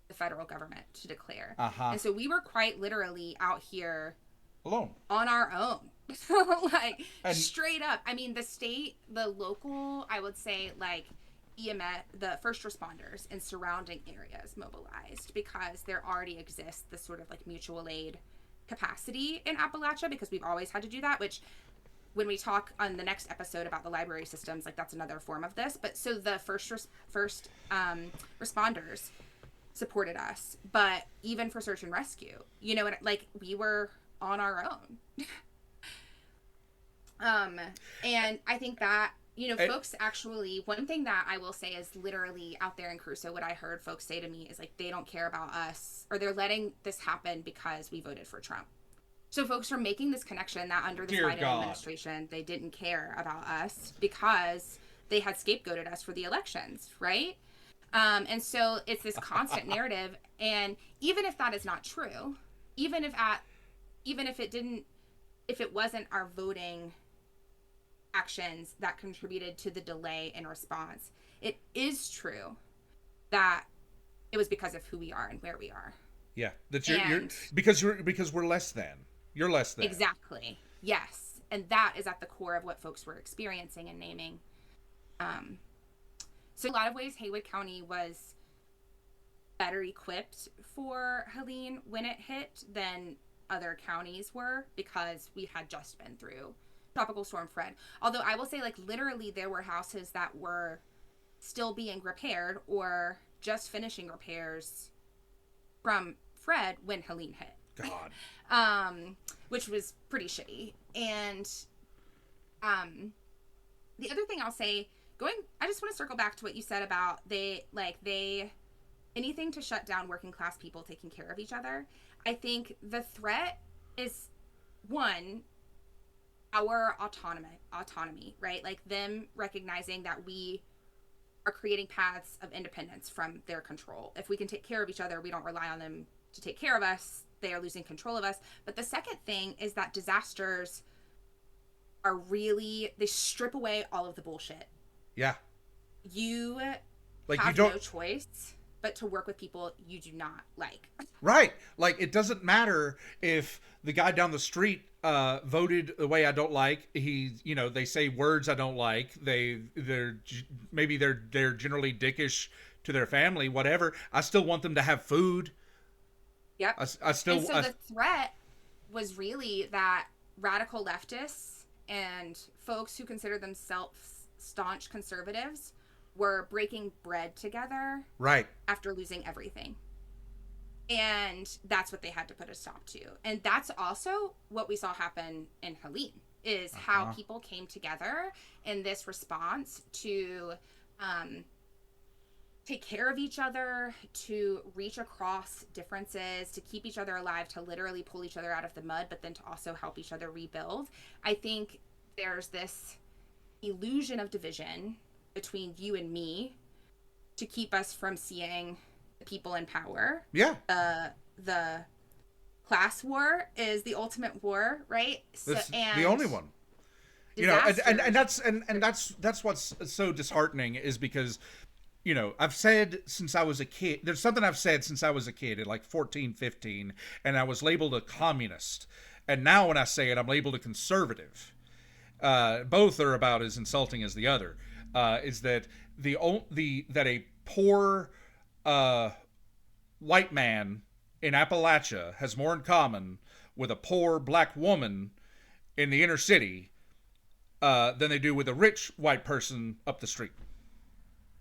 the federal government to declare. And so we were quite literally out here alone on our own. Like, and straight up. I mean, the state, the local, I would say, like, EMS, the first responders in surrounding areas mobilized, because there already exists this sort of like mutual aid capacity in Appalachia, because we've always had to do that, which when we talk on the next episode about the library systems, like, that's another form of this. But so the first responders supported us, but even for search and rescue, you know, like, we were on our own. And I think that, you know, folks actually, one thing that I will say is literally out there in Crusoe, what I heard folks say to me is like, they don't care about us, or they're letting this happen because we voted for Trump. So folks are making this connection that under the Biden administration, they didn't care about us because they had scapegoated us for the elections, right? And so it's this constant narrative. And even if that is not true, even if it wasn't our voting actions that contributed to the delay in response, it is true that it was because of who we are and where we are. Yeah, that you're because we're less than. You're less than. Exactly. Yes, and that is at the core of what folks were experiencing and naming. So in a lot of ways, Haywood County was better equipped for Helene when it hit than other counties were, because we had just been through Tropical Storm Fred. Although I will say, like, literally there were houses that were still being repaired or just finishing repairs from Fred when Helene hit. God. Which was pretty shitty. And the other thing I'll say, I just want to circle back to what you said about anything to shut down working class people taking care of each other. I think the threat is, one, our autonomy, right? Like, them recognizing that we are creating paths of independence from their control. If we can take care of each other, we don't rely on them to take care of us. they are losing control of us. But the second thing is that disasters are really, they strip away all of the bullshit. Yeah. You Like you have don't no choice but to work with people you do not like. Right. Like it doesn't matter if the guy down the street voted the way I don't like. He, they say words I don't like. They're generally dickish to their family, whatever. I still want them to have food. Yep. I still And so the threat was really that radical leftists and folks who consider themselves staunch conservatives were breaking bread together right after losing everything. And that's what they had to put a stop to. And that's also what we saw happen in Helene, is how people came together in this response to take care of each other, to reach across differences, to keep each other alive, to literally pull each other out of the mud, but then to also help each other rebuild. I think there's this illusion of division between you and me to keep us from seeing the people in power. Yeah. The class war is the ultimate war, right? That's the only one. And that's what's so disheartening, is because I've said since I was a kid, there's something I've said since I was a kid at like 14, 15, and I was labeled a communist. And now when I say it, I'm labeled a conservative. Both are about as insulting as the other. Is that that a poor white man in Appalachia has more in common with a poor black woman in the inner city than they do with a rich white person up the street.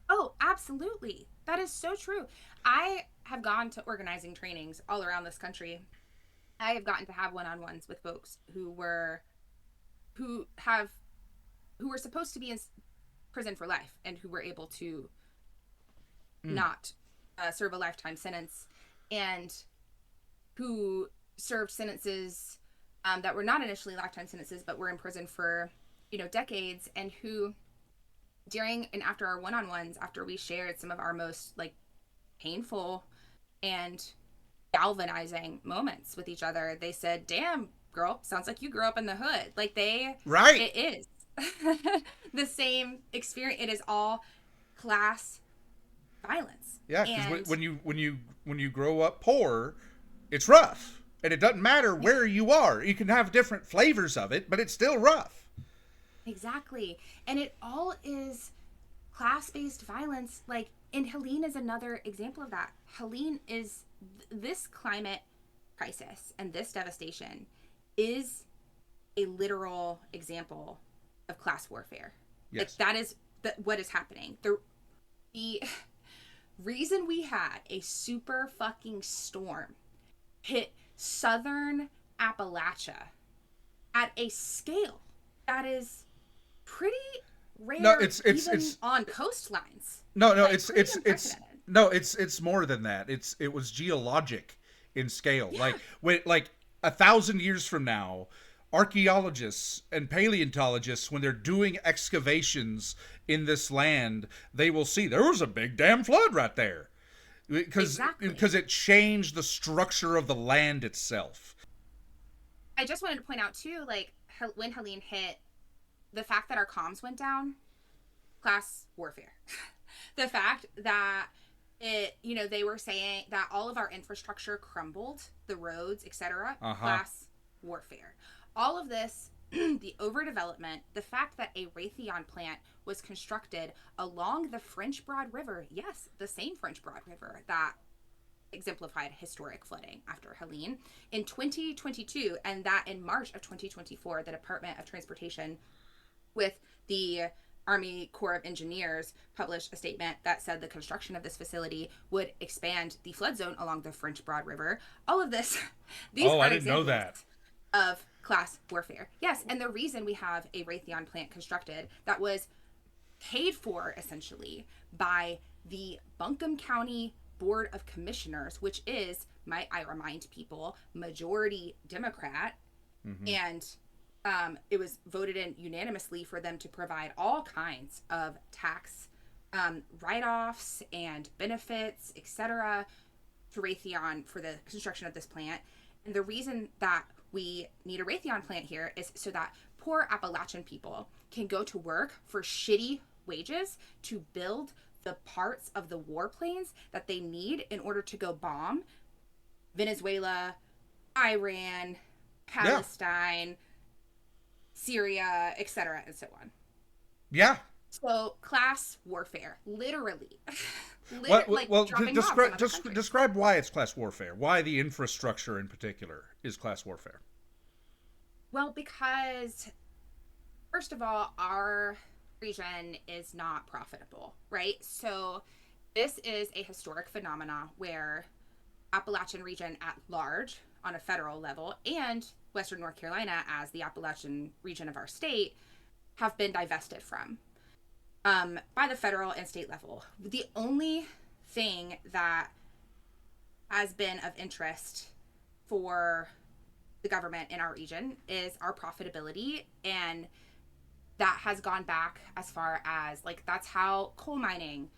Oh, absolutely. That is so true. I have gone to organizing trainings all around this country. I have gotten to have one-on-ones with folks who were supposed to be in prison for life and who were able to not serve a lifetime sentence, and who served sentences that were not initially lifetime sentences but were in prison for decades, and who during and after our one-on-ones, after we shared some of our most like painful and galvanizing moments with each other, they said, "Damn, girl, sounds like you grew up in the hood." Like right. It is the same experience. It is all class violence. Yeah, because when you grow up poor, it's rough, and it doesn't matter where you are. You can have different flavors of it, but it's still rough. Exactly. And it all is class-based violence. Like, and Helene is another example of that. Helene is this climate crisis and this devastation is a literal example of class warfare. Yes. Like, that is what is happening. The reason we had a super fucking storm hit southern Appalachia at a scale that is pretty rare. No, it's on coastlines. No, it's more than that. It was geologic in scale. Yeah. Like 1,000 years from now, archaeologists and paleontologists, when they're doing excavations in this land, they will see there was a big damn flood right there, because it changed the structure of the land itself. I just wanted to point out too, like when Helene hit, the fact that our comms went down, class warfare. The fact that they were saying that all of our infrastructure crumbled, the roads, etc. Class warfare. All of this, the overdevelopment, the fact that a Raytheon plant was constructed along the French Broad River. Yes, the same French Broad River that exemplified historic flooding after Helene in 2022, and that in March of 2024, the Department of Transportation with the Army Corps of Engineers published a statement that said the construction of this facility would expand the flood zone along the French Broad River. All of this, these are I didn't know that. Of class warfare. Yes, and the reason we have a Raytheon plant constructed that was paid for essentially by the Buncombe County Board of Commissioners, which is, might I remind people, majority Democrat, and it was voted in unanimously for them to provide all kinds of tax write-offs and benefits, etc., to Raytheon for the construction of this plant. And the reason that we need a Raytheon plant here is so that poor Appalachian people can go to work for shitty wages to build the parts of the warplanes that they need in order to go bomb Venezuela, Iran, Palestine, Syria, etc., and so on. Yeah. So class warfare, literally. Describe why it's class warfare. Why the infrastructure in particular is class warfare. Well, because first of all, our region is not profitable, right? So this is a historic phenomena where Appalachian region at large on a federal level and Western North Carolina as the Appalachian region of our state have been divested from by the federal and state level. The only thing that has been of interest for the government in our region is our profitability, and that has gone back as far as like that's how coal mining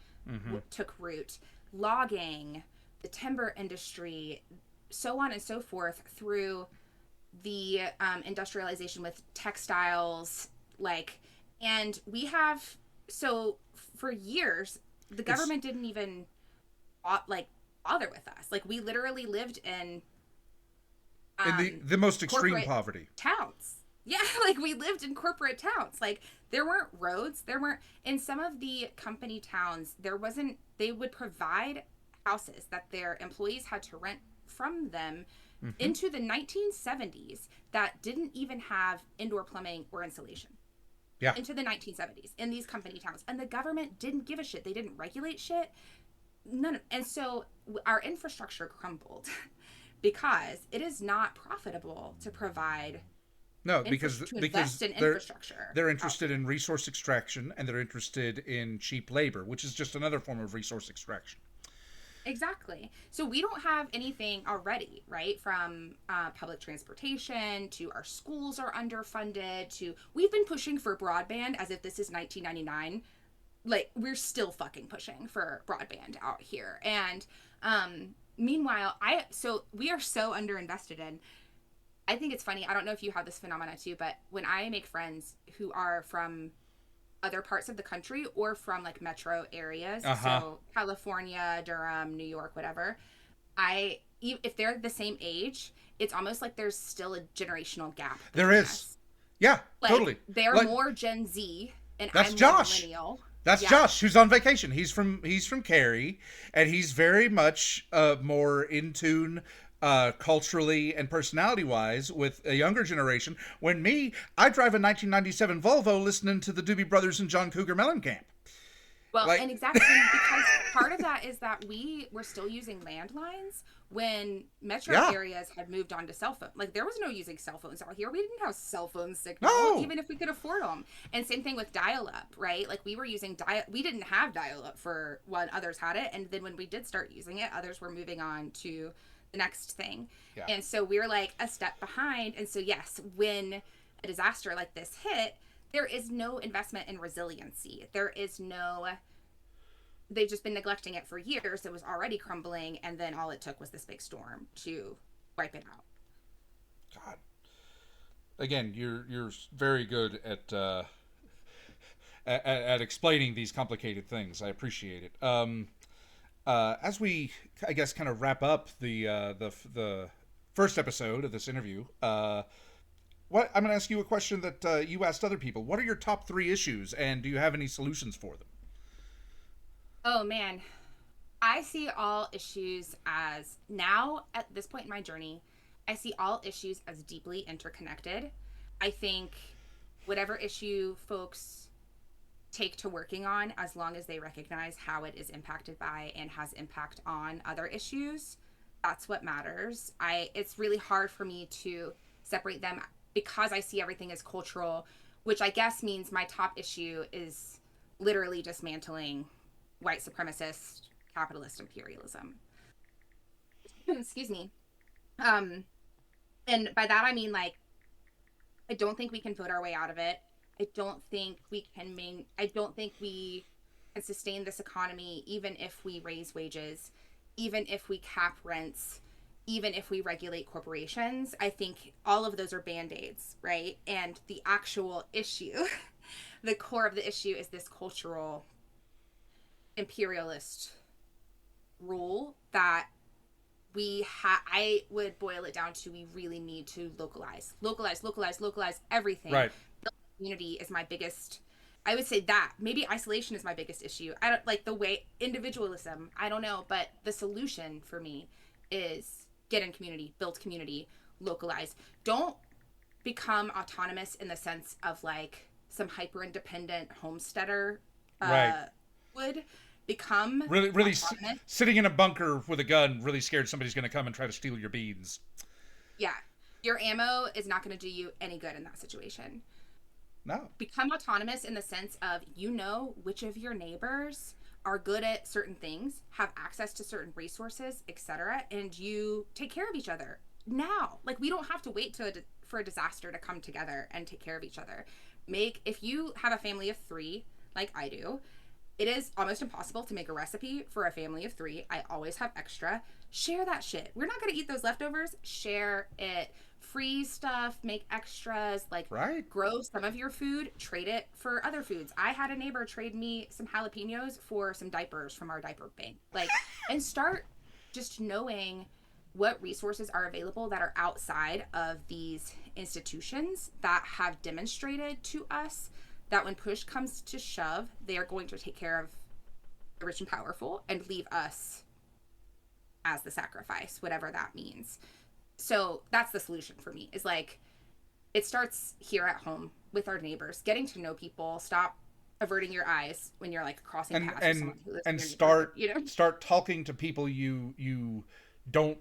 took root, logging, the timber industry, so on and so forth through the industrialization with textiles, like, and we have, so for years the government didn't even like bother with us. Like we literally lived in the most extreme poverty towns. Yeah, like we lived in corporate towns. Like there weren't roads, there weren't, in some of the company towns there wasn't, they would provide houses that their employees had to rent from them into the 1970s that didn't even have indoor plumbing or insulation. Yeah. Into the 1970s in these company towns. And the government didn't give a shit. They didn't regulate shit. And so our infrastructure crumbled because it is not profitable to provide because in infrastructure. They're interested in resource extraction, and they're interested in cheap labor, which is just another form of resource extraction. Exactly. So we don't have anything already, right? From public transportation to our schools are underfunded to we've been pushing for broadband as if this is 1999. Like we're still fucking pushing for broadband out here. And meanwhile, we are so underinvested in. I think it's funny. I don't know if you have this phenomena too, but when I make friends who are from other parts of the country or from like metro areas, so California, Durham, New York, whatever, if they're the same age, it's almost like there's still a generational gap. There is. Us. Yeah, like, totally. They're more Gen Z and that's I'm Josh. More millennial. That's Josh, who's on vacation. He's from Cary, and he's very much more in tune culturally and personality wise with a younger generation. When I drive a 1997 Volvo listening to the Doobie Brothers and John Cougar Mellencamp. Well, and exactly, because part of that is that we were still using landlines when metro areas had moved on to cell phone. Like there was no using cell phones out here. We didn't have cell phone signal, even if we could afford them. And same thing with dial-up, right? Like we were using we didn't have dial-up for when others had it, and then when we did start using it, others were moving on to the next thing. Yeah. And so we're like a step behind. And so yes, when a disaster like this hit, there is no investment in resiliency. They've just been neglecting it for years. It was already crumbling, and then all it took was this big storm to wipe it out. God. Again, you're very good at explaining these complicated things. I appreciate it. As we, I guess, kind of wrap up the first episode of this interview, I'm going to ask you a question that you asked other people. What are your top 3 issues, and do you have any solutions for them? Oh, man. I see all issues as, now, at this point in my journey, I see all issues as deeply interconnected. I think whatever issue folks take to working on, as long as they recognize how it is impacted by and has impact on other issues, that's what matters. It's really hard for me to separate them because I see everything as cultural, which I guess means my top issue is literally dismantling white supremacist capitalist imperialism. Excuse me. And by that I mean, like, I don't think we can vote our way out of it. I don't think we can sustain this economy even if we raise wages, even if we cap rents, even if we regulate corporations, I think all of those are band-aids, right? And the actual issue, the core of the issue is this cultural imperialist rule that I would boil it down to, we really need to localize everything. Right. The community is my biggest, I would say that maybe isolation is my biggest issue. I don't like the way individualism, I don't know, but the solution for me is get in community, build community, localize. Don't become autonomous in the sense of like some hyper independent homesteader Right. would become Really autonomous. sitting in a bunker with a gun, really scared somebody's going to come and try to steal your beans. Yeah. Your ammo is not going to do you any good in that situation. No. Become autonomous in the sense of, you know, which of your neighbors are good at certain things, have access to certain resources, etc., and you take care of each other now. Like, we don't have to wait for a disaster to come together and take care of each other. If you have a family of 3, like I do, it is almost impossible to make a recipe for a family of 3. I always have extra. Share that shit. We're not going to eat those leftovers. Share it. Freeze stuff, make extras, like Right. grow some of your food, trade it for other foods. I had a neighbor trade me some jalapenos for some diapers from our diaper bank. Like, and start just knowing what resources are available that are outside of these institutions that have demonstrated to us that when push comes to shove, they are going to take care of the rich and powerful and leave us as the sacrifice, whatever that means. So that's the solution for me, is like, it starts here at home with our neighbors, getting to know people. Stop averting your eyes when you're like crossing and paths with and someone who lives in and your neighborhood, start you know? start talking to people you don't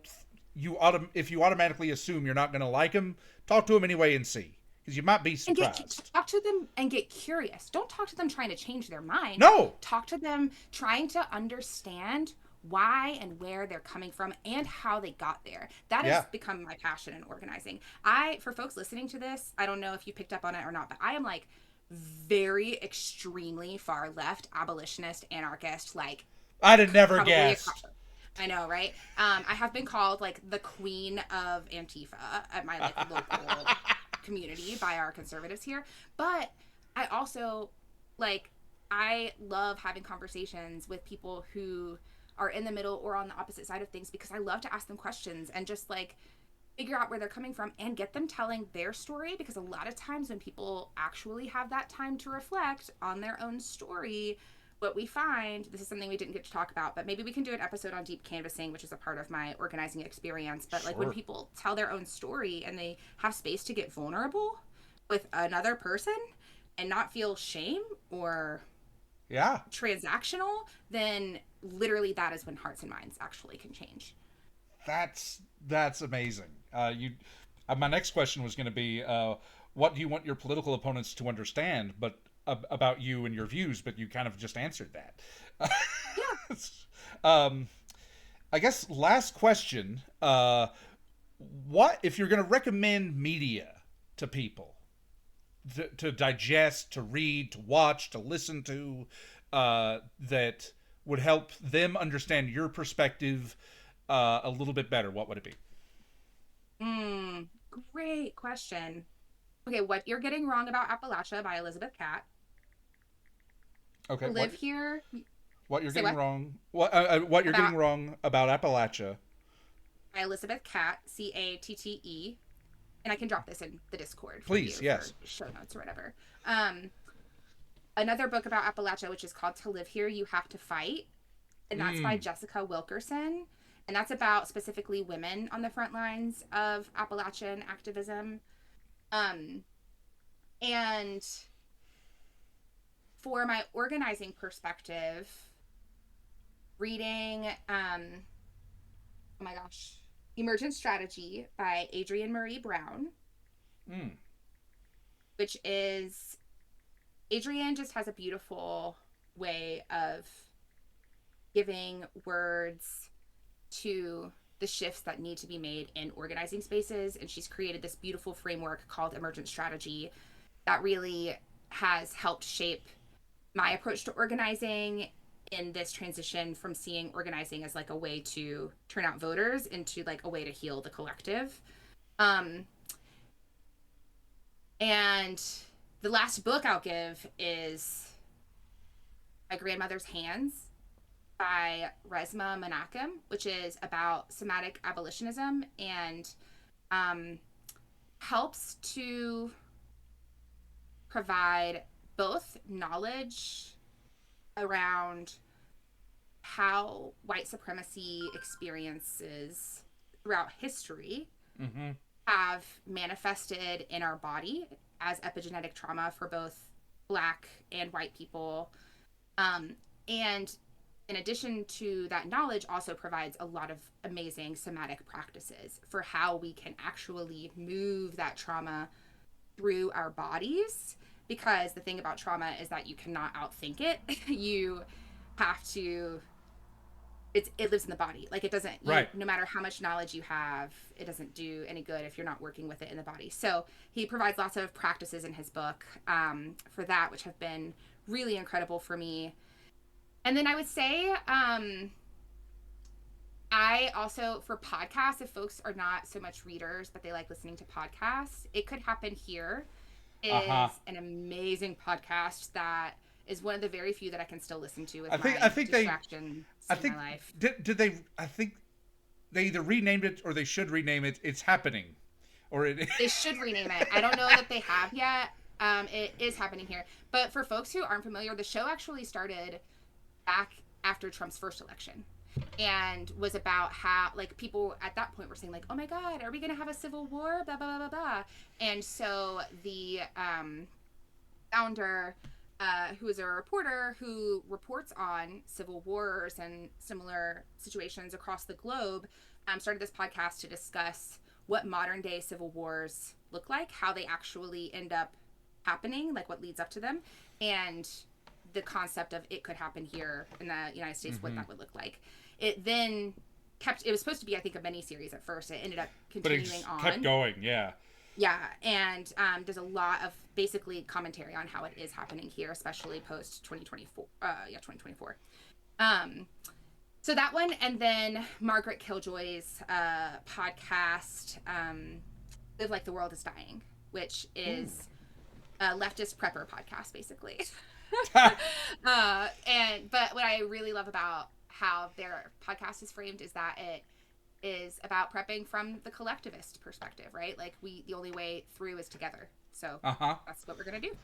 if you automatically assume you're not going to like them, talk to them anyway and see, because you might be And surprised. talk to them and get curious. Don't talk to them trying to change their mind. No. Talk to them trying to understand why and where they're coming from and how they got there. That Yeah. has become my passion in organizing. For folks listening to this, I don't know if you picked up on it or not, but I am like very extremely far left, abolitionist, anarchist, like I'd have never probably guessed. I know, right? I have been called like the queen of Antifa at my like local community by our conservatives here. But I also like, I love having conversations with people who are in the middle or on the opposite side of things, because I love to ask them questions and just like figure out where they're coming from and get them telling their story, because a lot of times when people actually have that time to reflect on their own story, what we find, this is something we didn't get to talk about, but maybe we can do an episode on deep canvassing, which is a part of my organizing experience. But like, when Sure. people tell their own story and they have space to get vulnerable with another person and not feel shame or Yeah. transactional, then literally that is when hearts and minds actually can change. That's amazing. You My next question was going to be, what do you want your political opponents to understand, but about you and your views? But you kind of just answered that. Yeah. um, I guess last question. What if you're going to recommend media to people to digest, to read, to watch, to listen to, that would help them understand your perspective a little bit better? What would it be? Mm, great question. Okay, What You're Getting Wrong About Appalachia by Elizabeth Catt. Okay, Live Here. what you're Say getting what? wrong? What you're About getting wrong about Appalachia? by Elizabeth Catt, Catte. And I can drop this in the Discord for Please, you for yes. show notes or whatever. Um, Another book about Appalachia, which is called To Live Here, You Have to Fight. And that's by Mm. Jessica Wilkerson. And that's about specifically women on the front lines of Appalachian activism. Um, and for my organizing perspective, reading, oh my gosh, Emergent Strategy by Adrienne Marie Brown, Mm. which is, Adrienne just has a beautiful way of giving words to the shifts that need to be made in organizing spaces. And she's created this beautiful framework called Emergent Strategy that really has helped shape my approach to organizing in this transition from seeing organizing as like a way to turn out voters into like a way to heal the collective. Um, and the last book I'll give is My Grandmother's Hands by Resma Menachem, which is about somatic abolitionism and um, helps to provide both knowledge around how white supremacy experiences throughout history Mm-hmm. have manifested in our body as epigenetic trauma for both Black and white people. And in addition to that knowledge, also provides a lot of amazing somatic practices for how we can actually move that trauma through our bodies. Because the thing about trauma is that you cannot outthink it. You have to, it lives in the body. Like it doesn't, Right. no matter how much knowledge you have, it doesn't do any good if you're not working with it in the body. So he provides lots of practices in his book for that, which have been really incredible for me. And then I would say, I also, for podcasts, if folks are not so much readers, but they like listening to podcasts, It Could Happen Here Uh-huh. is an amazing podcast that is one of the very few that I can still listen to with I my think they distractions I in my think life. did they I think they either renamed it or they should rename it It's Happening. Or it They should rename it. I don't know that they have yet. It is happening here. But for folks who aren't familiar, the show actually started back after Trump's first election and was about how like people at that point were saying like, oh my god, are we going to have a civil war, blah blah blah blah blah. And so the founder, who is a reporter who reports on civil wars and similar situations across the globe, started this podcast to discuss what modern day civil wars look like, how they actually end up happening, like what leads up to them, and the concept of it could happen here in the United States, what Mm-hmm. that would look like. It then it was supposed to be, I think, a mini series at first. It ended up but it continuing just kept on. going, yeah. Yeah, and there's a lot of basically commentary on how it is happening here, especially post 2024. 2024. Um, so that one, and then Margaret Killjoy's podcast, "Live Like the World Is Dying," which Ooh. is a leftist prepper podcast, basically. And but what I really love about how their podcast is framed is that it is about prepping from the collectivist perspective, right? Like the only way through is together. So Uh-huh. that's what we're gonna do.